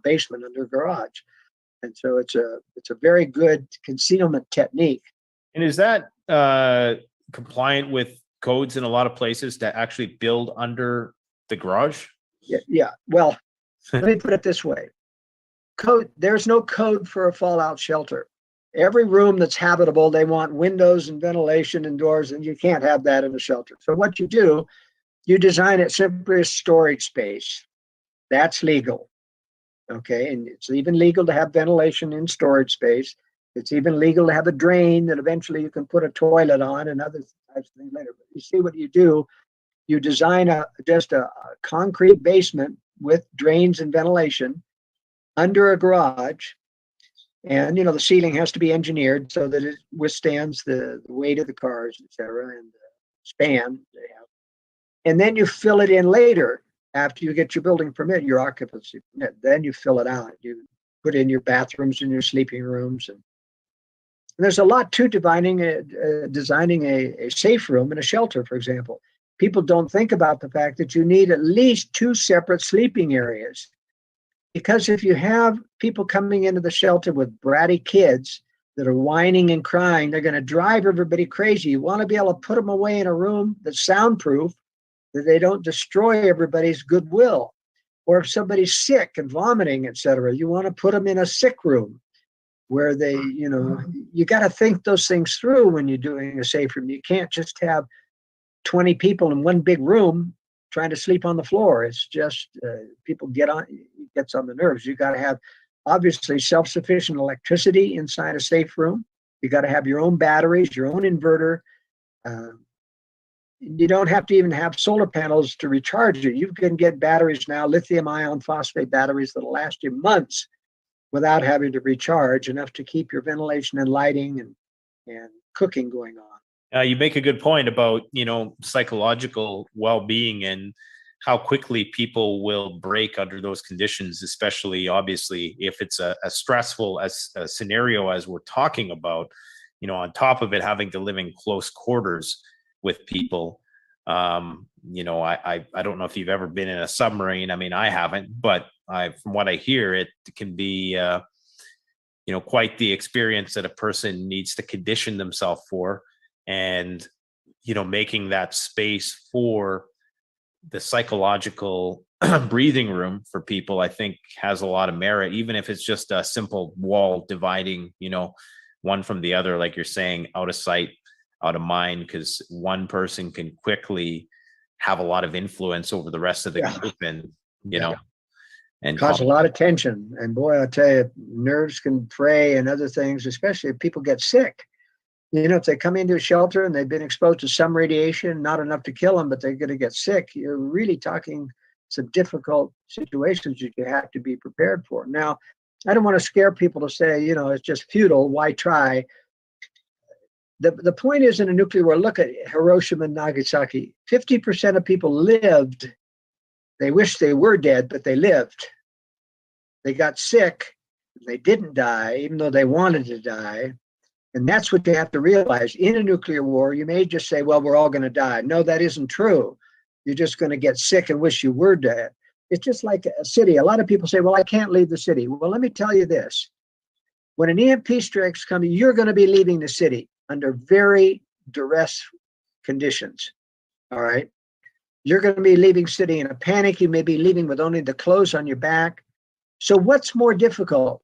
basement under a garage. And so it's a very good concealment technique. And is that compliant with codes in a lot of places to actually build under the garage? Yeah. Well, let me put it this way. There's no code for a fallout shelter. Every room that's habitable, they want windows and ventilation and doors, and you can't have that in a shelter. So what you do, you design it simply as storage space. That's legal. Okay, and it's even legal to have ventilation in storage space. It's even legal to have a drain that eventually you can put a toilet on and other types of things later. But you see what you do, you design just a concrete basement with drains and ventilation under a garage. And, the ceiling has to be engineered so that it withstands the weight of the cars, et cetera, and the span they have. And then you fill it in later. After you get your building permit, your occupancy permit, then you fill it out. You put in your bathrooms and your sleeping rooms. And there's a lot to designing a safe room in a shelter, for example. People don't think about the fact that you need at least 2 separate sleeping areas. Because if you have people coming into the shelter with bratty kids that are whining and crying, they're going to drive everybody crazy. You want to be able to put them away in a room that's soundproof, that they don't destroy everybody's goodwill. Or if somebody's sick and vomiting, et cetera, you want to put them in a sick room where they, you got to think those things through when you're doing a safe room. You can't just have 20 people in one big room trying to sleep on the floor. It's just people gets on the nerves. You got to have obviously self-sufficient electricity inside a safe room. You got to have your own batteries, your own inverter. You don't have to even have solar panels to recharge it. You can get batteries now, lithium ion phosphate batteries that'll last you months without having to recharge, enough to keep your ventilation and lighting and cooking going on. You make a good point about, psychological well-being and how quickly people will break under those conditions, especially obviously if it's a stressful as a scenario as we're talking about, on top of it, having to live in close quarters with people. I don't know if you've ever been in a submarine. I mean, I haven't, but from what I hear, it can be, quite the experience that a person needs to condition themselves for. And, making that space for the psychological breathing room for people, I think has a lot of merit, even if it's just a simple wall dividing, one from the other, like you're saying, out of sight, out of mind, because one person can quickly have a lot of influence over the rest of the group and, and cause a lot of tension. And boy, I'll tell you, nerves can fray and other things, especially if people get sick. If they come into a shelter and they've been exposed to some radiation, not enough to kill them, but they're going to get sick, you're really talking some difficult situations that you have to be prepared for. Now, I don't want to scare people to say, it's just futile. Why try? The point is, in a nuclear war, look at Hiroshima and Nagasaki. 50% of people lived. They wish they were dead, but they lived. They got sick. They didn't die, even though they wanted to die. And that's what you have to realize. In a nuclear war, you may just say, well, we're all going to die. No, that isn't true. You're just going to get sick and wish you were dead. It's just like a city. A lot of people say, well, I can't leave the city. Well, let me tell you this. When an EMP strike's coming, you're going to be leaving the city under very duress conditions. All right. You're going to be leaving city in a panic. You may be leaving with only the clothes on your back. So what's more difficult?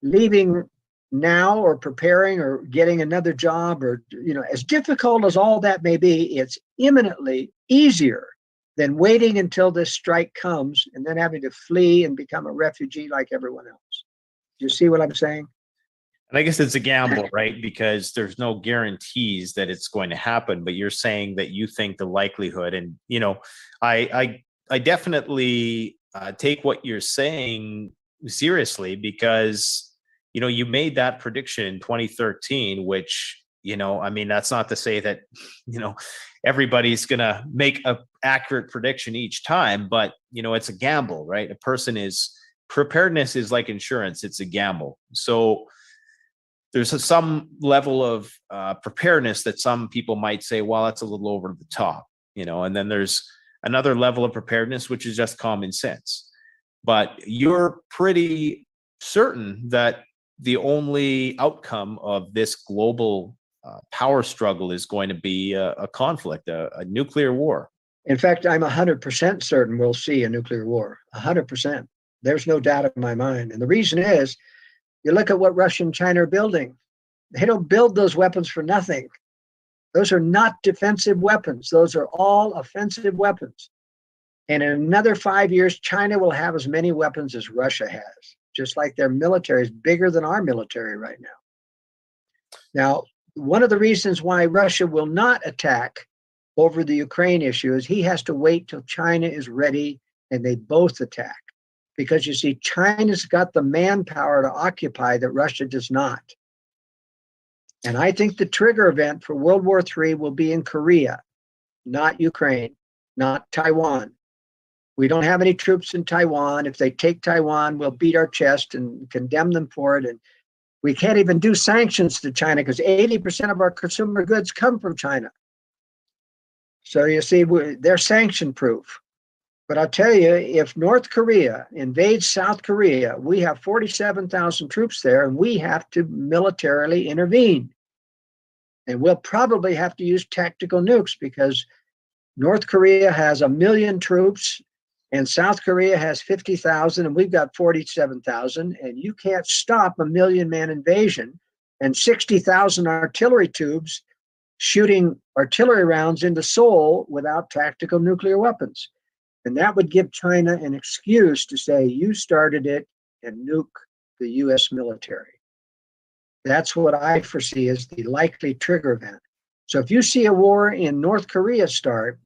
Leaving now or preparing or getting another job, or, as difficult as all that may be, it's imminently easier than waiting until this strike comes and then having to flee and become a refugee like everyone else. Do you see what I'm saying? And I guess it's a gamble, right? Because there's no guarantees that it's going to happen, but you're saying that you think the likelihood, and, I definitely take what you're saying seriously, because, you made that prediction in 2013, which, that's not to say that, everybody's going to make a accurate prediction each time, but, it's a gamble, right? Preparedness is like insurance. It's a gamble. So there's some level of preparedness that some people might say, well, that's a little over the top, and then there's another level of preparedness, which is just common sense. But you're pretty certain that the only outcome of this global power struggle is going to be a conflict, a nuclear war. In fact, I'm 100% certain we'll see a nuclear war. 100%. There's no doubt in my mind. And the reason is, you look at what Russia and China are building. They don't build those weapons for nothing. Those are not defensive weapons. Those are all offensive weapons. And in another 5 years, China will have as many weapons as Russia has, just like their military is bigger than our military right now. Now, one of the reasons why Russia will not attack over the Ukraine issue is he has to wait till China is ready and they both attack. Because you see, China's got the manpower to occupy that Russia does not. And I think the trigger event for World War III will be in Korea, not Ukraine, not Taiwan. We don't have any troops in Taiwan. If they take Taiwan, we'll beat our chest and condemn them for it. And we can't even do sanctions to China because 80% of our consumer goods come from China. So you see, they're sanction proof. But I'll tell you, if North Korea invades South Korea, we have 47,000 troops there, and we have to militarily intervene. And we'll probably have to use tactical nukes because North Korea has 1 million troops and South Korea has 50,000 and we've got 47,000. And you can't stop 1 million-man invasion and 60,000 artillery tubes shooting artillery rounds into Seoul without tactical nuclear weapons. And that would give China an excuse to say, you started it, and nuke the US military. That's what I foresee as the likely trigger event. So if you see a war in North Korea start,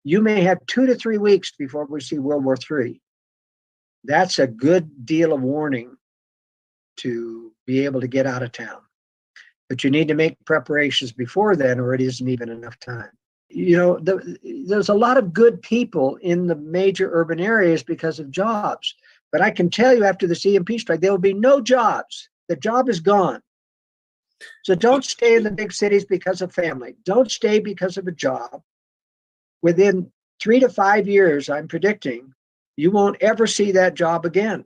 you may have 2 to 3 weeks before we see World War III. That's a good deal of warning. to be able to get out of town. But you need to make preparations before then, or it isn't even enough time. There's a lot of good people in the major urban areas because of jobs. But I can tell you after this EMP strike, there will be no jobs. The job is gone. So don't stay in the big cities because of family. Don't stay because of a job. Within 3 to 5 years, I'm predicting, you won't ever see that job again.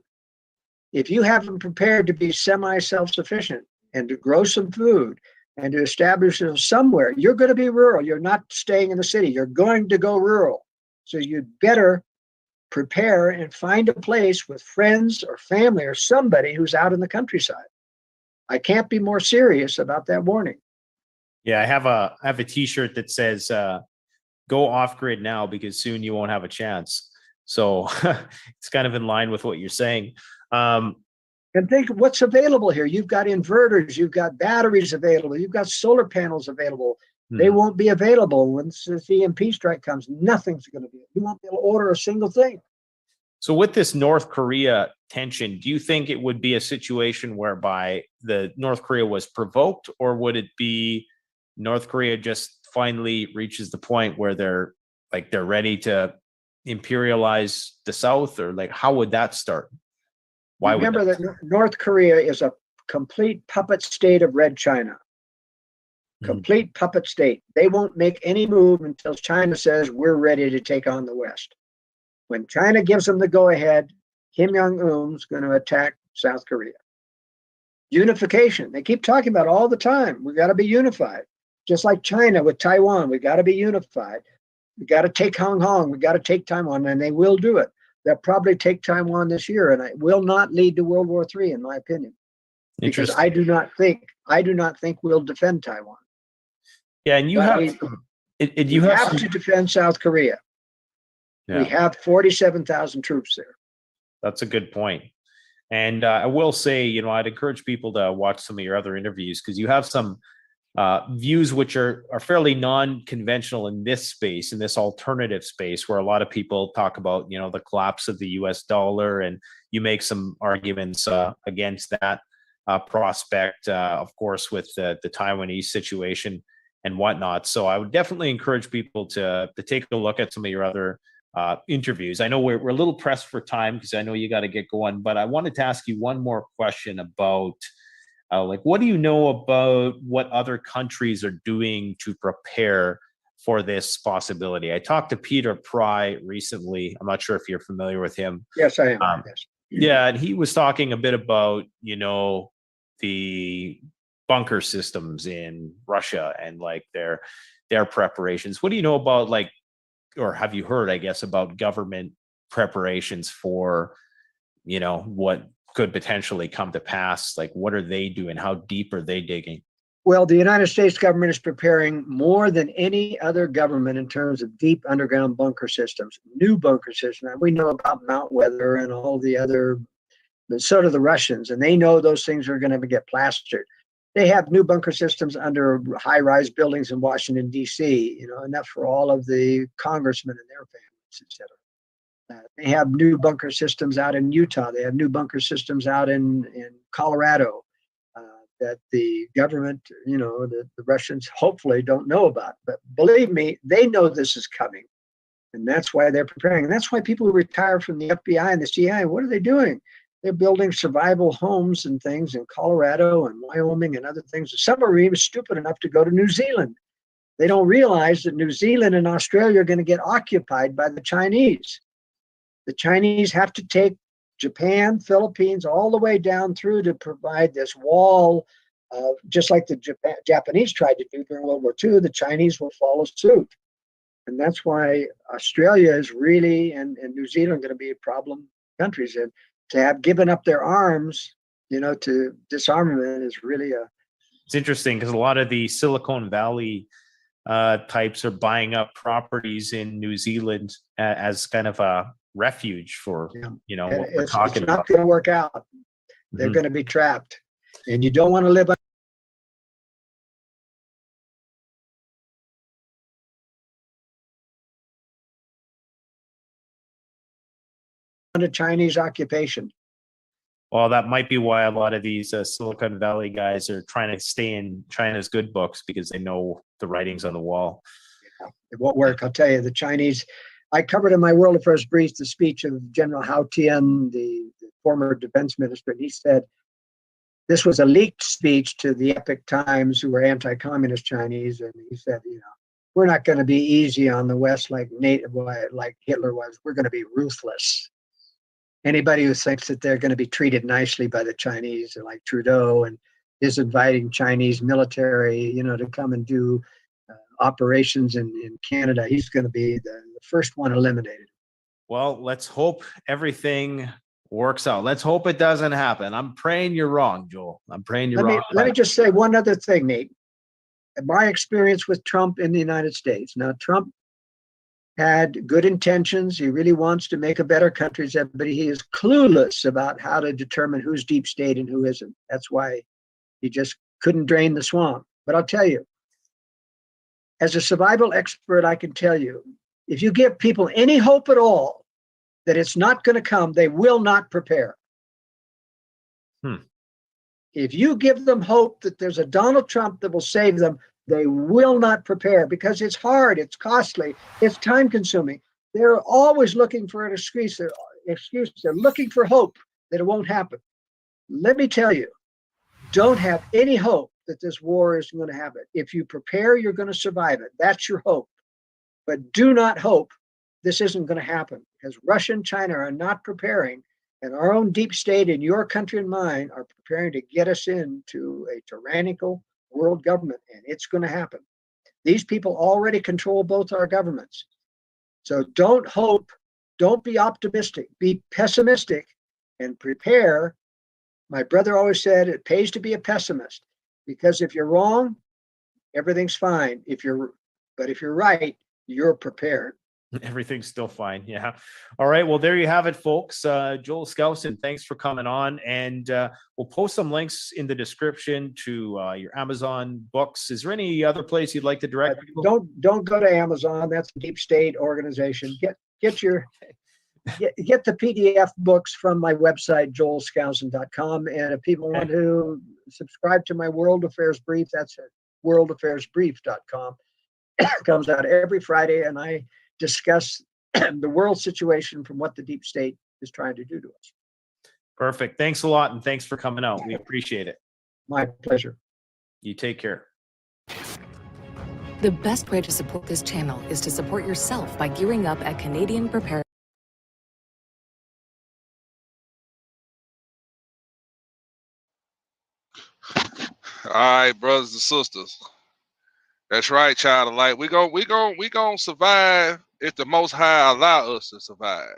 If you haven't prepared to be semi-self-sufficient and to grow some food and to establish yourself somewhere, you're going to be rural. You're not staying in the city. You're going to go rural. So you'd better prepare and find a place with friends or family or somebody who's out in the countryside. I can't be more serious about that warning. Yeah, I have a T-shirt that says "Go off grid now because soon you won't have a chance." So it's kind of in line with what you're saying. And think what's available here. You've got inverters, you've got batteries available, you've got solar panels available. They won't be available when the EMP strike comes. Nothing's going to be. You won't be able to order a single thing. So with this North Korea tension, do you think it would be a situation whereby the North Korea was provoked, or would it be North Korea just finally reaches the point where they're ready to imperialize the South, or like how would that start? Why would Remember that North Korea is a complete puppet state of Red China. Complete puppet state. They won't make any move until China says we're ready to take on the West. When China gives them the go-ahead, Kim Jong-un's going to attack South Korea. Unification. They keep talking about it all the time. We've got to be unified. Just like China with Taiwan, we've got to be unified. We've got to take Hong Kong. We've got to take Taiwan, and they will do it. They'll probably take Taiwan this year, and it will not lead to World War III, in my opinion. Because I do not think we'll defend Taiwan. Yeah, and you have to defend South Korea. Yeah. We have 47,000 troops there. That's a good point. And I will say, I'd encourage people to watch some of your other interviews because you have some views which are fairly non-conventional in this space, in this alternative space, where a lot of people talk about, the collapse of the US dollar, and you make some arguments against that prospect, of course, with the Taiwanese situation and whatnot. So I would definitely encourage people to take a look at some of your other interviews. I know we're a little pressed for time because I know you got to get going, but I wanted to ask you one more question about what do you know about what other countries are doing to prepare for this possibility? I talked to Peter Pry recently. I'm not sure if you're familiar with him. Yes, I am. Yes. Yeah, and he was talking a bit about, the bunker systems in Russia and their preparations. What do you know about or have you heard, I guess, about government preparations for, what could potentially come to pass? Like, what are they doing? How deep are they digging? Well, the United States government is preparing more than any other government in terms of deep underground bunker systems, new bunker systems. We know about Mount Weather and all the other, but so do the Russians, and they know those things are going to get plastered. They have new bunker systems under high-rise buildings in Washington, D.C., enough for all of the congressmen and their families, etc. They have new bunker systems out in Utah. They have new bunker systems out in Colorado that the government, the Russians hopefully don't know about. But believe me, they know this is coming. And that's why they're preparing. And that's why people who retire from the FBI and the CIA, what are they doing? They're building survival homes and things in Colorado and Wyoming and other things. Some are even stupid enough to go to New Zealand. They don't realize that New Zealand and Australia are going to get occupied by the Chinese. The Chinese have to take Japan, Philippines, all the way down through to provide this wall, just like the Japanese tried to do during World War II. The Chinese will follow suit. And that's why Australia is really, and New Zealand, going to be problem countries. And to have given up their arms, to disarmament is really It's interesting because a lot of the Silicon Valley types are buying up properties in New Zealand as kind of a refuge for, what we're talking about. It's not going to work out. They're going to be trapped. And you don't want to live under Chinese occupation. Well, that might be why a lot of these Silicon Valley guys are trying to stay in China's good books, because they know the writings on the wall. It won't work. I'll tell you, the Chinese. I covered in my World Affairs brief the speech of General Hao Tian, the former defense minister, and he said this was a leaked speech to the Epoch Times, who were anti-communist Chinese, and he said, we're not going to be easy on the West like Hitler was. We're going to be ruthless. Anybody who thinks that they're going to be treated nicely by the Chinese, like Trudeau, and is inviting Chinese military, to come and do operations in Canada, he's going to be the first one eliminated. Well, let's hope everything works out. Let's hope it doesn't happen. I'm praying you're wrong, Joel. I'm praying you're wrong. Let me just say one other thing, Nate. My experience with Trump in the United States. Now, Trump had good intentions. He really wants to make a better country, but he is clueless about how to determine who's deep state and who isn't. That's why he just couldn't drain the swamp. But I'll tell you, as a survival expert, I can tell you, if you give people any hope at all that it's not going to come, they will not prepare. If you give them hope that there's a Donald Trump that will save them, they will not prepare, because it's hard, it's costly, it's time consuming. They're always looking for an excuse. They're looking for hope that it won't happen. Let me tell you, don't have any hope that this war is going to happen. If you prepare, you're going to survive it. That's your hope. But do not hope this isn't going to happen, because Russia and China are not preparing, and our own deep state in your country and mine are preparing to get us into a tyrannical world government, and it's going to happen. These people already control both our governments. So don't hope, don't be optimistic, be pessimistic and prepare. My brother always said it pays to be a pessimist, because if you're wrong, everything's fine. But if you're right, you're prepared. Everything's still fine. Yeah. All right. Well, there you have it, folks. Joel Skousen, thanks for coming on. And we'll post some links in the description to your Amazon books. Is there any other place you'd like to direct people? Don't go to Amazon. That's a deep state organization. Get the PDF books from my website, joelskousen.com. And if people want to subscribe to my World Affairs Brief, that's at worldaffairsbrief.com. It comes out every Friday, and I discuss the world situation from what the deep state is trying to do to us. Perfect. Thanks a lot, and thanks for coming out. We appreciate it. My pleasure. You take care. The best way to support this channel is to support yourself by gearing up at Canadian Prepare. All right, brothers and sisters. That's right, child of light. We gonna survive if the Most High allow us to survive.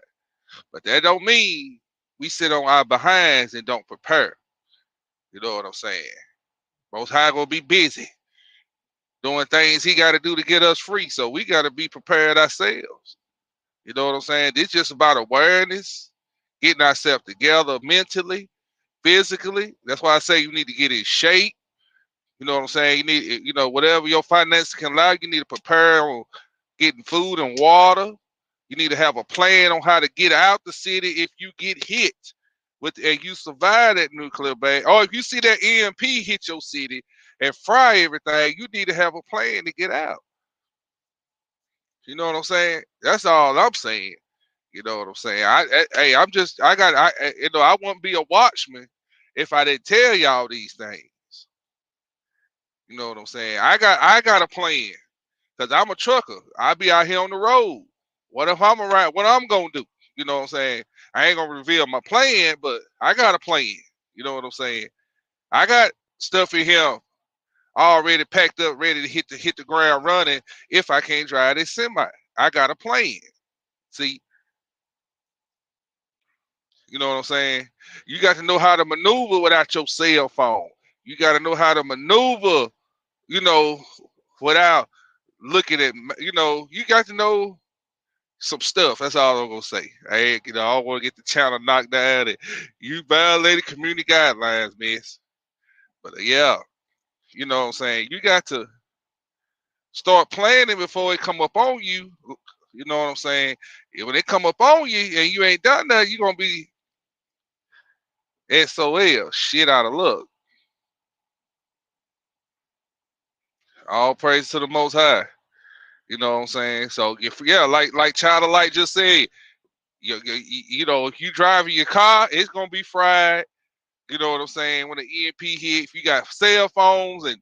But that don't mean we sit on our behinds and don't prepare. You know what I'm saying? Most High gonna be busy doing things he got to do to get us free. So we got to be prepared ourselves. You know what I'm saying? It's just about awareness, getting ourselves together mentally, physically. That's why I say you need to get in shape. You know what I'm saying? You need, whatever your finances can allow, you need to prepare on getting food and water. You need to have a plan on how to get out the city if you get hit and you survive that nuclear bang. Or if you see that EMP hit your city and fry everything, you need to have a plan to get out. You know what I'm saying? That's all I'm saying. You know what I'm saying? I wouldn't be a watchman if I didn't tell y'all these things. You know what I'm saying? I got a plan, because I'm a trucker. I be out here on the road. What if I'm around? What I'm gonna do? You know what I'm saying? I ain't gonna reveal my plan, but I got a plan. You know what I'm saying? I got stuff in here already packed up, ready to hit the ground running if I can't drive this semi. I got a plan. See? You know what I'm saying? You got to know how to maneuver without your cell phone. You got to know how to maneuver, without looking at, you got to know some stuff. That's all I'm going to say. I don't want to get the channel knocked down and you violated community guidelines, miss. But yeah, you know what I'm saying? You got to start planning before it come up on you. You know what I'm saying? When it come up on you and you ain't done that, you're going to be SOL, shit out of luck. All praise to the Most High. You know what I'm saying? So if like Child of Light just said, you know, if you driving your car, it's gonna be fried. You know what I'm saying? When the EMP hit, if you got cell phones and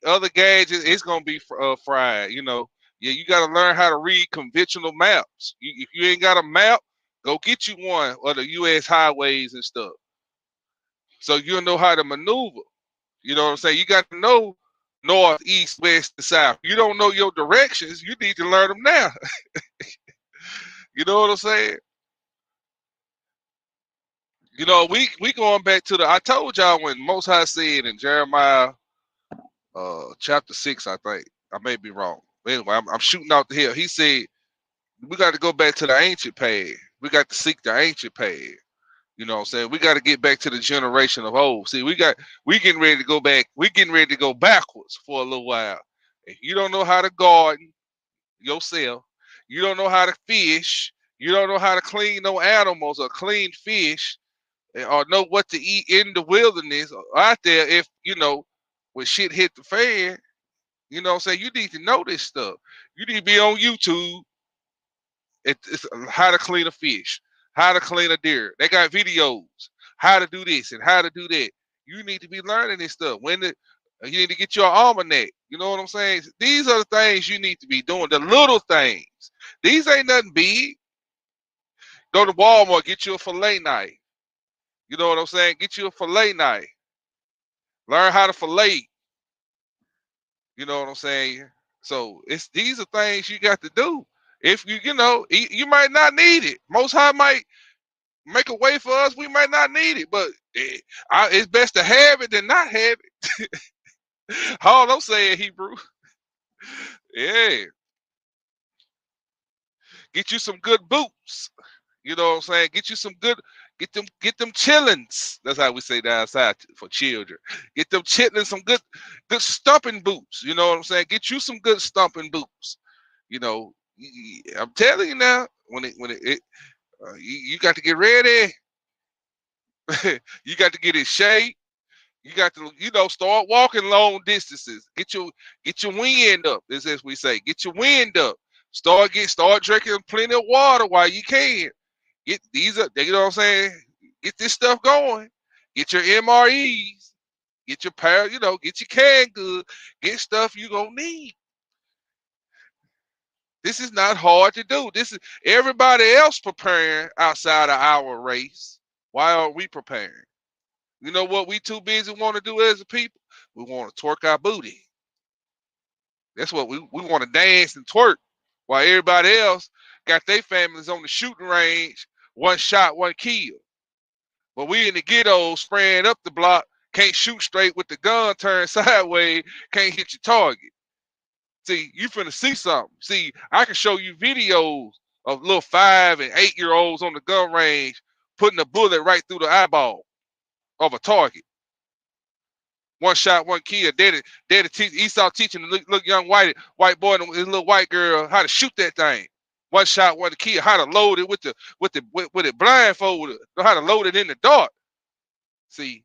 other gadgets, it's gonna be fried. You know, yeah, you got to learn how to read conventional maps. If you ain't got a map, go get you one of the U.S. highways and stuff, so you'll know how to maneuver. You know what I'm saying? You got to know north, east, west, and south. You don't know your directions, you need to learn them now. You know what I'm saying? You know, we going back to I told y'all when Most High said in Jeremiah chapter 6, I think. I may be wrong. But anyway, I'm shooting out the hill. He said we got to go back to the ancient path. We got to seek the ancient path. You know what I'm saying? We got to get back to the generation of old. See, we getting ready to go back. We getting ready to go backwards for a little while. If you don't know how to garden yourself, you don't know how to fish, you don't know how to clean no animals or clean fish, or know what to eat in the wilderness or out there, if you know when shit hit the fan, you know what I'm saying? You need to know this stuff. You need to be on YouTube. It's how to clean a fish, how to clean a deer. They got videos, how to do this and how to do that. You need to be learning this stuff. You need to get your almanac. You know what I'm saying? These are the things you need to be doing. The little things. These ain't nothing big. Go to Walmart, get you a fillet knife. You know what I'm saying? Get you a fillet knife. Learn how to fillet. You know what I'm saying? So these are things you got to do. If you might not need it. Most High might make a way for us. We might not need it, but it's best to have it than not have it. All I'm saying, Hebrew. Yeah, get you some good boots. You know what I'm saying? Get you some good. Get them chillins. That's how we say down south for children. Get them chitlins, some good stumping boots. You know what I'm saying? Get you some good stumping boots. You know, I'm telling you now, you got to get ready. You got to get in shape. You got to, start walking long distances. Get your wind up, as we say. Get your wind up. Start drinking plenty of water while you can. Get these up, you know what I'm saying? Get this stuff going. Get your MREs. Get your get your canned good. Get stuff you gonna need. This is not hard to do. This is everybody else preparing outside of our race. Why aren't we preparing? You know what we too busy want to do as a people? We want to twerk our booty. That's what we want to dance and twerk while everybody else got their families on the shooting range, one shot, one kill. But we in the ghetto spraying up the block, can't shoot straight with the gun turned sideways, can't hit your target. See, you finna see something. See, I can show you videos of little 5 and 8-year-olds on the gun range putting a bullet right through the eyeball of a target. One shot, one kill. Daddy Esau teaching the little young white boy and his little white girl how to shoot that thing. One shot, one kill. How to load it with it blindfolded. Know how to load it in the dark. See,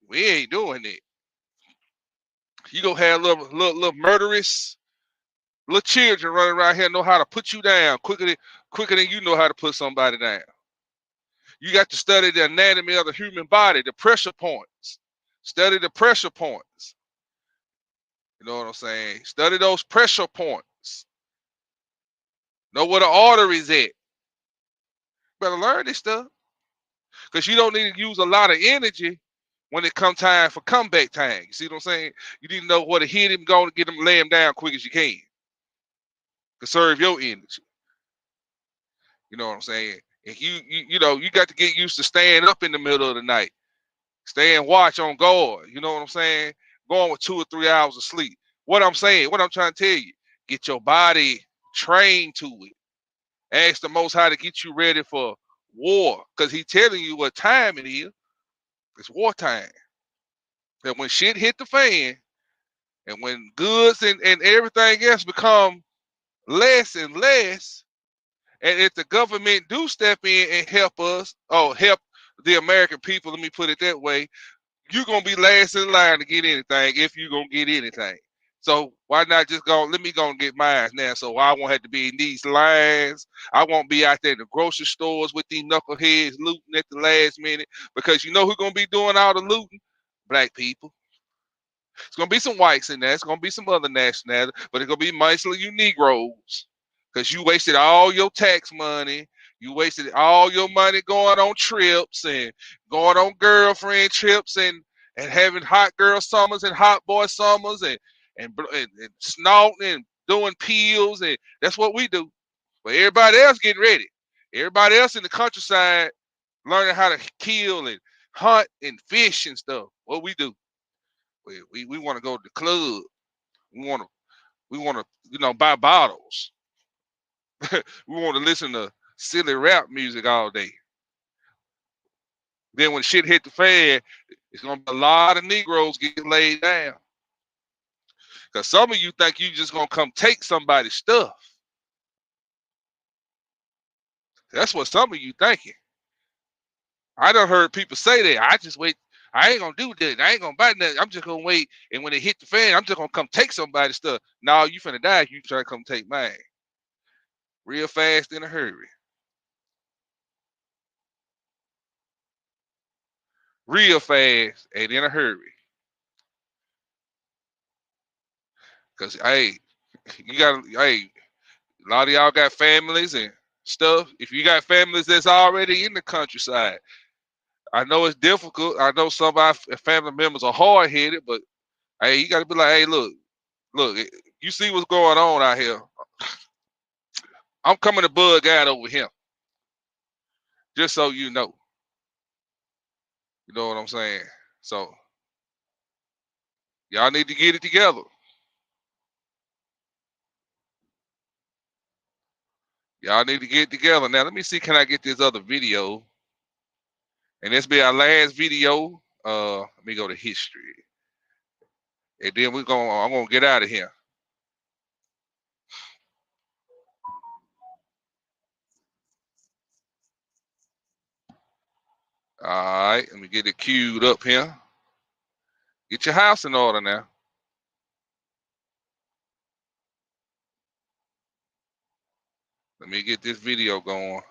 we ain't doing that. You gonna have little murderous little children running around here know how to put you down quicker than you know how to put somebody down. You got to study the anatomy of the human body, the pressure points. Study the pressure points. You know what I'm saying? Study those pressure points. Know where the arteries at. Better learn this stuff. Because you don't need to use a lot of energy when it come time for comeback time. You see what I'm saying? You need to know where to hit him, go to get him, lay him down quick as you can. Conserve your energy. You know what I'm saying? And you got to get used to staying up in the middle of the night. Staying watch on guard. You know what I'm saying? Going with 2 or 3 hours of sleep. What I'm trying to tell you, get your body trained to it. Ask the Most High to get you ready for war. Because he's telling you what time it is. It's wartime. And when shit hit the fan, and when goods and everything else become less and less, and if the government do step in and help us, or help the American people, let me put it that way, you're gonna be last in line to get anything if you're gonna get anything. So why not just let me go and get mine now, so I won't have to be in these lines. I won't be out there in the grocery stores with these knuckleheads looting at the last minute, because you know who's gonna be doing all the looting? Black people. It's gonna be some whites in there. It's gonna be some other nationalities, but it's gonna be mostly you Negroes, because you wasted all your tax money. You wasted all your money going on trips and going on girlfriend trips and having hot girl summers and hot boy summers and snorting and doing pills, and that's what we do. But everybody else getting ready. Everybody else in the countryside learning how to kill and hunt and fish and stuff. What we do? We want to go to the club. We want to buy bottles. We want to listen to silly rap music all day. Then when shit hit the fan, it's gonna be a lot of Negroes getting laid down. Cause some of you think you just gonna come take somebody's stuff. That's what some of you thinking. I done heard people say that. I just wait. I ain't gonna do that. I ain't gonna buy nothing. I'm just gonna wait. And when it hit the fan, I'm just gonna come take somebody's stuff. No, you finna die if you try to come take mine. Real fast in a hurry. Real fast and in a hurry. Cause hey, a lot of y'all got families and stuff. If you got families that's already in the countryside, I know it's difficult. I know some of our family members are hard headed, but hey, you gotta be like, hey, look, you see what's going on out here. I'm coming to bug out over here. Just so you know. You know what I'm saying? So y'all need to get it together. Y'all need to get it together. Now let me see, can I get this other video? And this be our last video. Let me go to history. And then I'm gonna get out of here. All right, let me get it queued up here. Get your house in order now. Let me get this video going.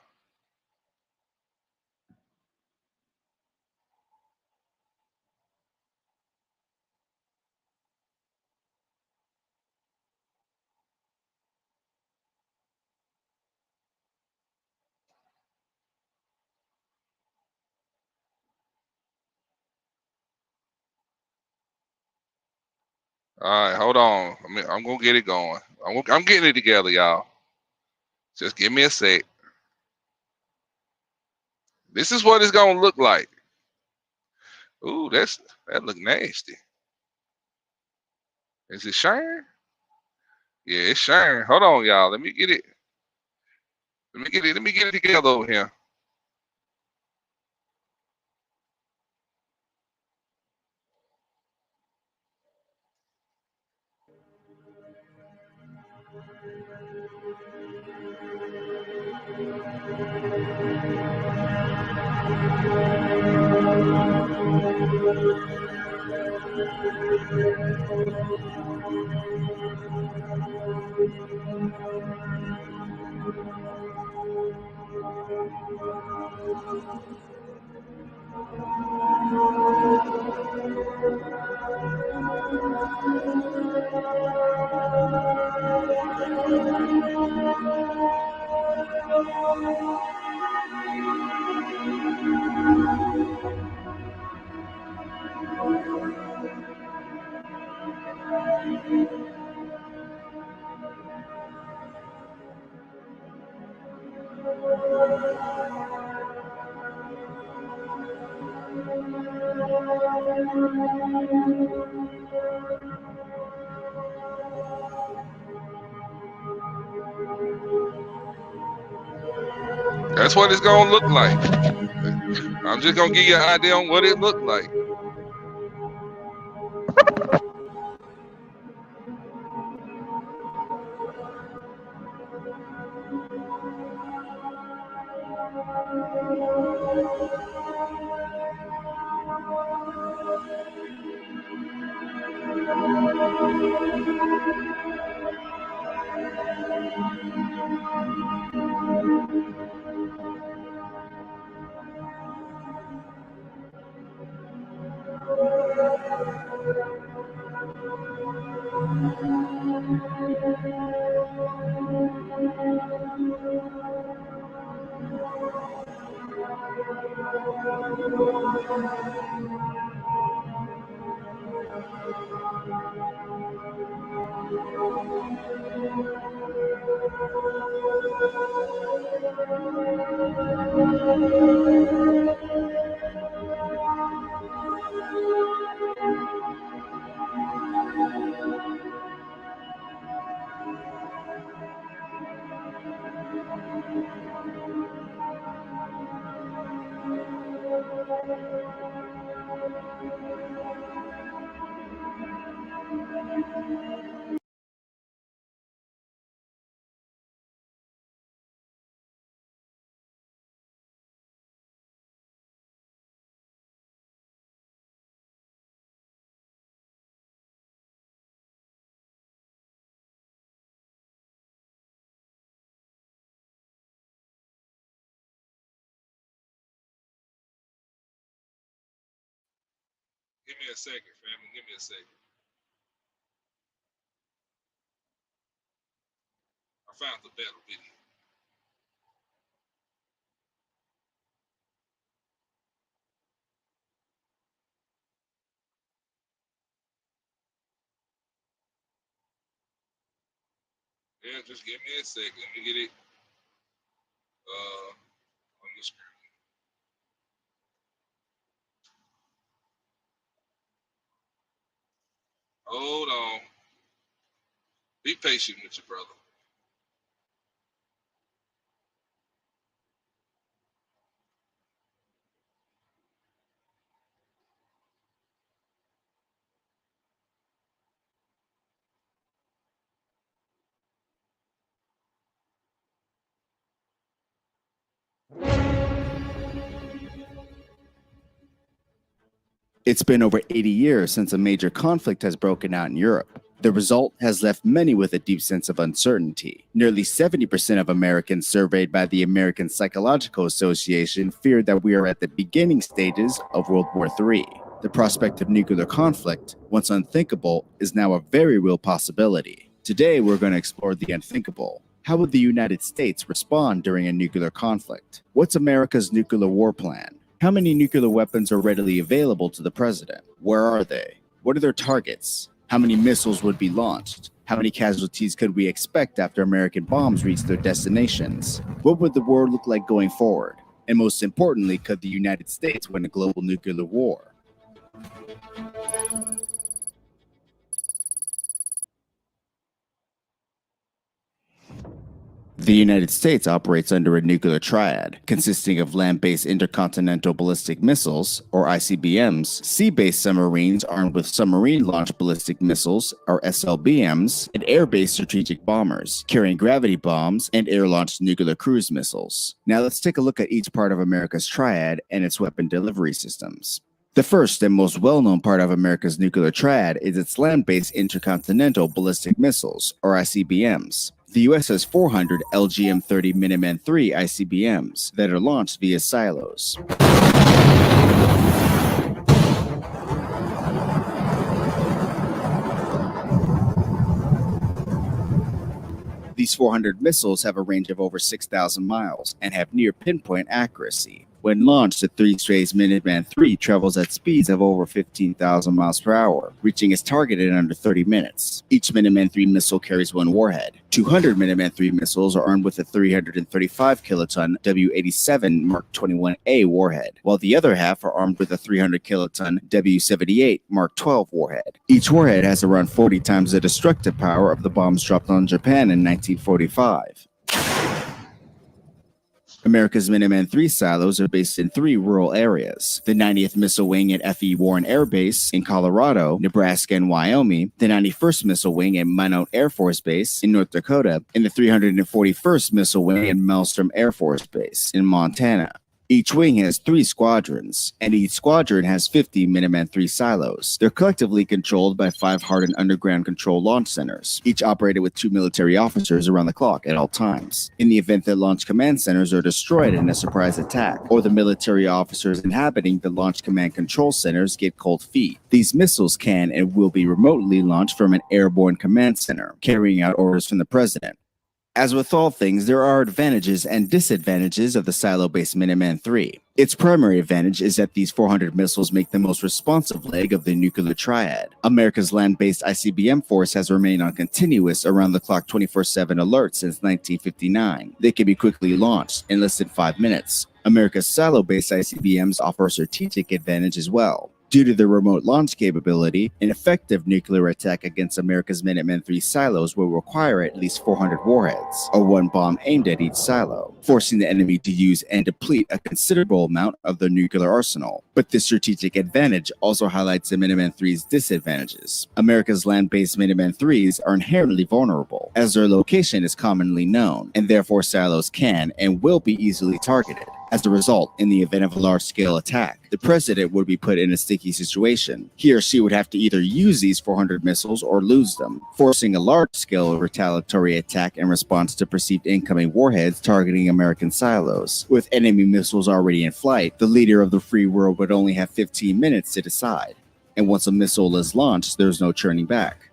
All right, hold on. I'm gonna get it going. I'm getting it together, y'all. Just give me a sec. This is what it's gonna look like. Ooh, that look nasty. Is it sharing? Yeah, it's sharing. Hold on, y'all. Let me get it. Let me get it together over here. That's what it's gonna look like. I'm just gonna give you an idea on what it looked like. Give me a second, family. Give me a second. I found the better video. Yeah, just give me a second. Let me get it on the screen. Hold on. Be patient with your brother. It's been over 80 years since a major conflict has broken out in Europe. The result has left many with a deep sense of uncertainty. Nearly 70% of Americans surveyed by the American Psychological Association feared that we are at the beginning stages of World War III. The prospect of nuclear conflict, once unthinkable, is now a very real possibility. Today, we're going to explore the unthinkable. How would the United States respond during a nuclear conflict? What's America's nuclear war plan? How many nuclear weapons are readily available to the president? Where are they? What are their targets? How many missiles would be launched? How many casualties could we expect after American bombs reach their destinations? What would the world look like going forward? And most importantly, could the United States win a global nuclear war? The United States operates under a nuclear triad, consisting of land-based intercontinental ballistic missiles, or ICBMs, sea-based submarines armed with submarine-launched ballistic missiles, or SLBMs, and air-based strategic bombers, carrying gravity bombs and air-launched nuclear cruise missiles. Now let's take a look at each part of America's triad and its weapon delivery systems. The first and most well-known part of America's nuclear triad is its land-based intercontinental ballistic missiles, or ICBMs. The U.S. has 400 LGM-30 Minuteman III ICBMs that are launched via silos. These 400 missiles have a range of over 6,000 miles and have near pinpoint accuracy. When launched, the three-stage Minuteman III travels at speeds of over 15,000 miles per hour, reaching its target in under 30 minutes. Each Minuteman III missile carries one warhead. 200 Minuteman III missiles are armed with a 335 kiloton W87 Mark 21A warhead, while the other half are armed with a 300 kiloton W78 Mark 12 warhead. Each warhead has around 40 times the destructive power of the bombs dropped on Japan in 1945. America's Minuteman III silos are based in 3 rural areas: the 90th Missile Wing at F.E. Warren Air Base in Colorado, Nebraska, and Wyoming, the 91st Missile Wing at Minot Air Force Base in North Dakota, and the 341st Missile Wing at Maelstrom Air Force Base in Montana. Each wing has 3 squadrons, and each squadron has 50 Minuteman III silos. They're collectively controlled by 5 hardened underground control launch centers, each operated with 2 military officers around the clock at all times. In the event that launch command centers are destroyed in a surprise attack, or the military officers inhabiting the launch command control centers get cold feet, these missiles can and will be remotely launched from an airborne command center, carrying out orders from the president. As with all things, there are advantages and disadvantages of the silo-based Minuteman III. Its primary advantage is that these 400 missiles make the most responsive leg of the nuclear triad. America's land-based ICBM force has remained on continuous around-the-clock 24/7 alert since 1959. They can be quickly launched in less than 5 minutes. America's silo-based ICBMs offer a strategic advantage as well. Due to their remote launch capability, an effective nuclear attack against America's Minuteman III silos will require at least 400 warheads, or one bomb aimed at each silo, forcing the enemy to use and deplete a considerable amount of their nuclear arsenal. But this strategic advantage also highlights the Minuteman III's disadvantages. America's land-based Minuteman IIIs are inherently vulnerable, as their location is commonly known, and therefore silos can and will be easily targeted. As a result, in the event of a large-scale attack, the president would be put in a sticky situation. He or she would have to either use these 400 missiles or lose them, forcing a large-scale retaliatory attack in response to perceived incoming warheads targeting American silos. With enemy missiles already in flight, the leader of the free world would only have 15 minutes to decide. And once a missile is launched, there's no turning back.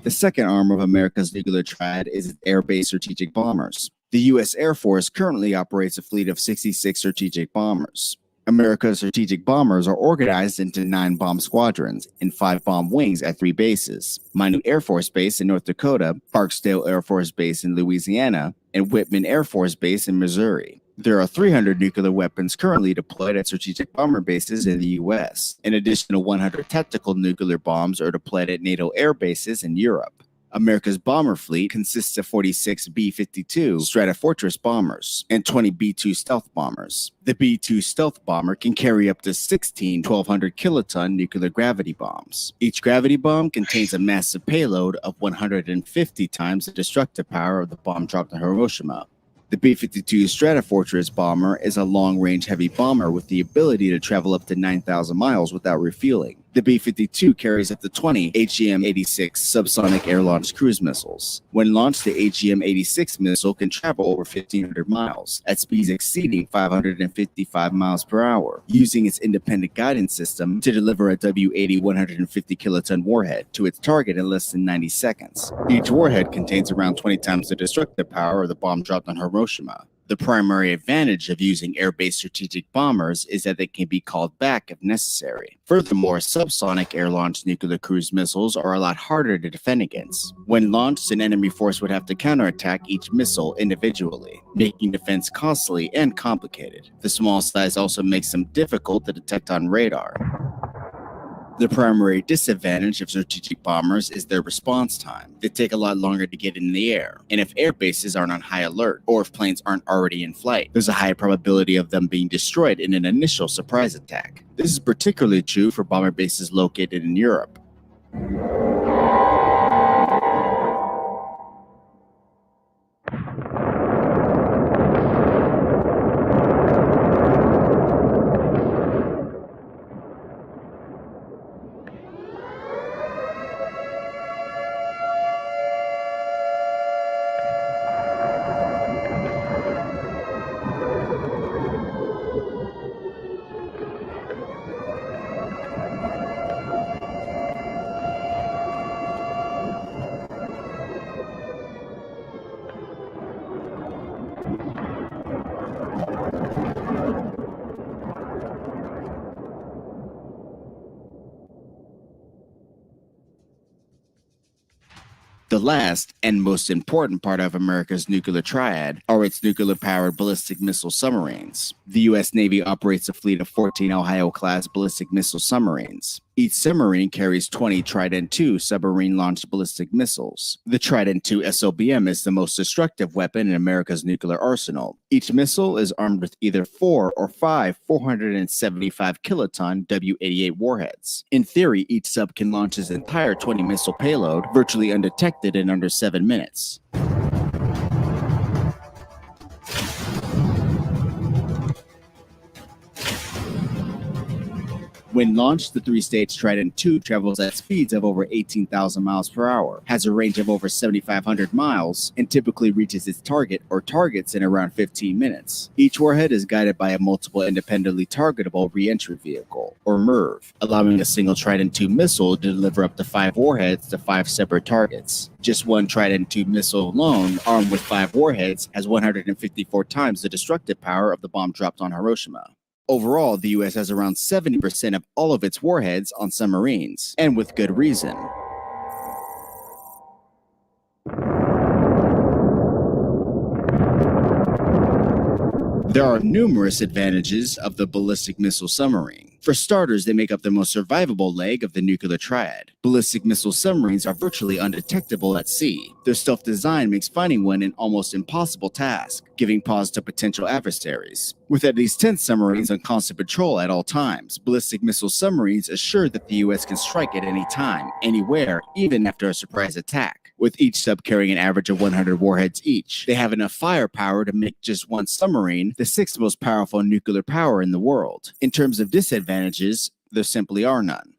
The second arm of America's nuclear triad is its air-based strategic bombers. The U.S. Air Force currently operates a fleet of 66 strategic bombers. America's strategic bombers are organized into 9 bomb squadrons and 5 bomb wings at 3 bases: Minot Air Force Base in North Dakota, Barksdale Air Force Base in Louisiana, and Whitman Air Force Base in Missouri. There are 300 nuclear weapons currently deployed at strategic bomber bases in the U.S. An additional 100 tactical nuclear bombs are deployed at NATO air bases in Europe. America's bomber fleet consists of 46 B-52 Stratofortress bombers and 20 B-2 stealth bombers. The B-2 stealth bomber can carry up to 16 1,200 kiloton nuclear gravity bombs. Each gravity bomb contains a massive payload of 150 times the destructive power of the bomb dropped on Hiroshima. The B-52 Stratofortress bomber is a long-range heavy bomber with the ability to travel up to 9,000 miles without refueling. The B-52 carries up to 20 AGM-86 subsonic air-launched cruise missiles. When launched, the AGM-86 missile can travel over 1,500 miles at speeds exceeding 555 miles per hour, using its independent guidance system to deliver a W-80 150 kiloton warhead to its target in less than 90 seconds. Each warhead contains around 20 times the destructive power of the bomb dropped on Hiroshima. The primary advantage of using air-based strategic bombers is that they can be called back if necessary. Furthermore, subsonic air-launched nuclear cruise missiles are a lot harder to defend against. When launched, an enemy force would have to counterattack each missile individually, making defense costly and complicated. The small size also makes them difficult to detect on radar. The primary disadvantage of strategic bombers is their response time. They take a lot longer to get in the air, and if air bases aren't on high alert, or if planes aren't already in flight, there's a high probability of them being destroyed in an initial surprise attack. This is particularly true for bomber bases located in Europe. The last and most important part of America's nuclear triad are its nuclear-powered ballistic missile submarines. The U.S. Navy operates a fleet of 14 Ohio-class ballistic missile submarines. Each submarine carries 20 Trident II submarine-launched ballistic missiles. The Trident II SLBM is the most destructive weapon in America's nuclear arsenal. Each missile is armed with either 4 or 5 475 kiloton W-88 warheads. In theory, each sub can launch its entire 20-missile payload virtually undetected in under 7 minutes. When launched, the three-stage Trident II travels at speeds of over 18,000 miles per hour, has a range of over 7,500 miles, and typically reaches its target or targets in around 15 minutes. Each warhead is guided by a multiple independently targetable reentry vehicle, or MIRV, allowing a single Trident II missile to deliver up to 5 warheads to 5 separate targets. Just one Trident II missile alone, armed with 5 warheads, has 154 times the destructive power of the bomb dropped on Hiroshima. Overall, the US has around 70% of all of its warheads on submarines, and with good reason. There are numerous advantages of the ballistic missile submarine. For starters, they make up the most survivable leg of the nuclear triad. Ballistic missile submarines are virtually undetectable at sea. Their stealth design makes finding one an almost impossible task, giving pause to potential adversaries. With at least 10 submarines on constant patrol at all times, ballistic missile submarines assure that the US can strike at any time, anywhere, even after a surprise attack. With each sub carrying an average of 100 warheads each, they have enough firepower to make just one submarine the 6th most powerful nuclear power in the world. In terms of disadvantages, there simply are none.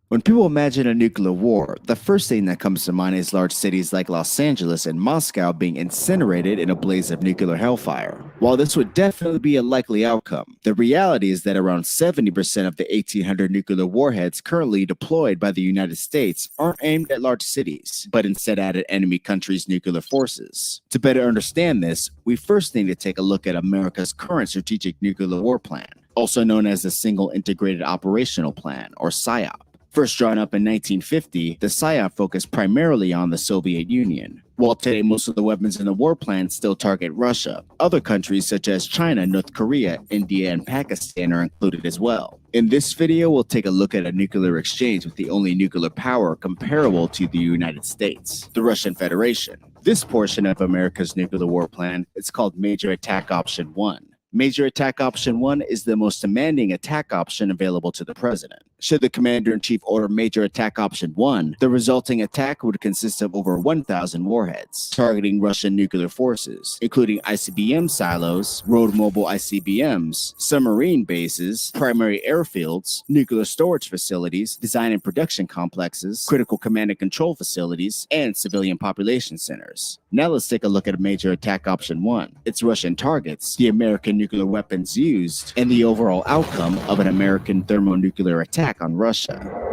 When people imagine a nuclear war, the first thing that comes to mind is large cities like Los Angeles and Moscow being incinerated in a blaze of nuclear hellfire. While this would definitely be a likely outcome, the reality is that around 70% of the 1,800 nuclear warheads currently deployed by the United States aren't aimed at large cities, but instead at an enemy country's nuclear forces. To better understand this, we first need to take a look at America's current strategic nuclear war plan, also known as the Single Integrated Operational Plan, or SIOP. First drawn up in 1950, the SIOP focused primarily on the Soviet Union. While today most of the weapons in the war plan still target Russia, other countries such as China, North Korea, India, and Pakistan are included as well. In this video, we'll take a look at a nuclear exchange with the only nuclear power comparable to the United States, the Russian Federation. This portion of America's nuclear war plan is called Major Attack Option 1. Major Attack Option 1 is the most demanding attack option available to the president. Should the Commander-in-Chief order Major Attack Option 1, the resulting attack would consist of over 1,000 warheads, targeting Russian nuclear forces, including ICBM silos, road mobile ICBMs, submarine bases, primary airfields, nuclear storage facilities, design and production complexes, critical command and control facilities, and civilian population centers. Now let's take a look at Major Attack Option 1, its Russian targets, the American nuclear weapons used, and the overall outcome of an American thermonuclear attack on Russia.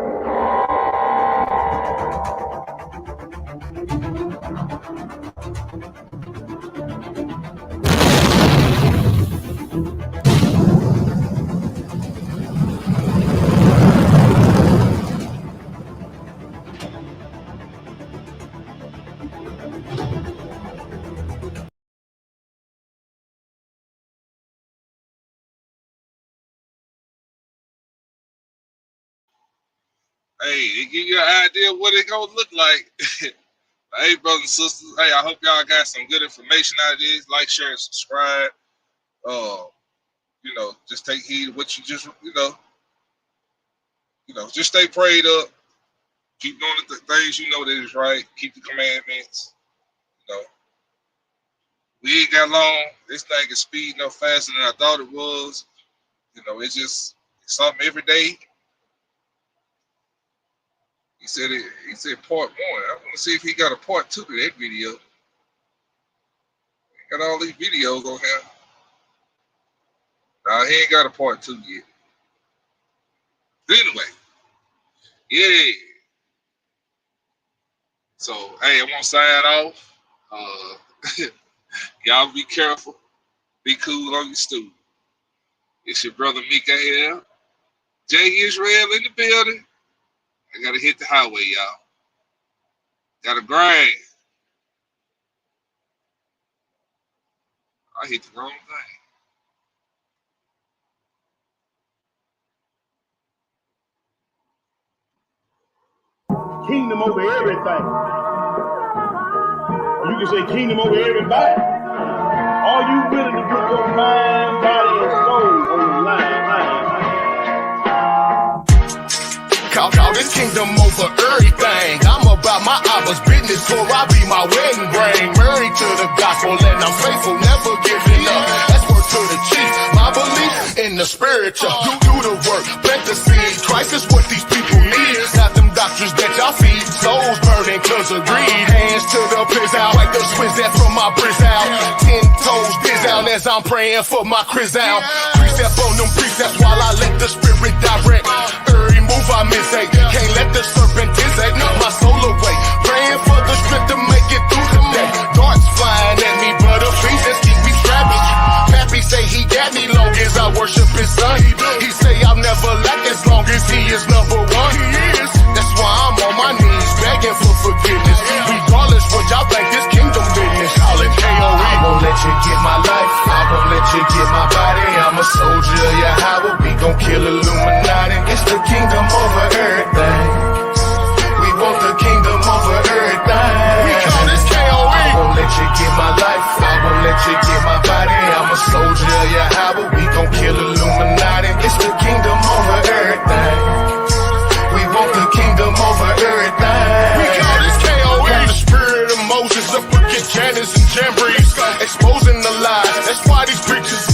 Hey, it give you an idea what it gonna look like. Hey, brothers and sisters. Hey, I hope y'all got some good information out of this. Like, share, and subscribe. Just take heed of what you just, just stay prayed up. Keep doing the things you know that is right. Keep the commandments. We ain't got long. This thing is speeding up faster than I thought it was. It's something every day. He said part 1. I want to see if he got a part 2 to that video. He got all these videos on him. Nah, he ain't got a part 2 yet. But anyway, yeah. So, hey, I want to sign off. Y'all be careful. Be cool on your stool. It's your brother Mikael. J. Israel in the building. I gotta hit the highway, y'all. Gotta grind. I hit the wrong thing. Kingdom over everything. You can say kingdom over everybody. Are you willing to put your mind, body, and soul on the line? Call this kingdom over everything. I'm about my Abba's business, for I be my wedding ring. Married to the gospel and I'm faithful, never giving up. That's word to the chief. My belief in the spiritual. Do the work, plant the seed. Christ is what these people need. Not them doctors that y'all feed. Souls burning cause of greed. Hands to the piss out, like the swizz that from my brizz out. 10 toes biz out as I'm praying for my criz out. Precept on them precepts while I let the spirit direct. Every move I miss, can't let the serpent take my soul away. Praying for the strength to make it through the day. Darts flying at me, but a feast just keep me strapped. Pappy say he got me long as I worship his son. He say I'll never lack as long as he is number one. He is. That's why I'm on my knees begging for forgiveness. Regardless what y'all think, this kingdom business. Call it KOE. I won't let you get my life. I won't let you get my body. I'm a soldier of Yahweh. We gon' kill Illuminati. It's the kingdom over everything. We want the kingdom over everything. We call this KOE. I won't let you get my life. I won't let you get my body. I'm a soldier of Yahweh. We gon' kill Illuminati. It's the kingdom over everything. We want the kingdom over everything. We call this KOE. Got the spirit of Moses up against Janus and Jambres, exposing the lies. That's why these preachers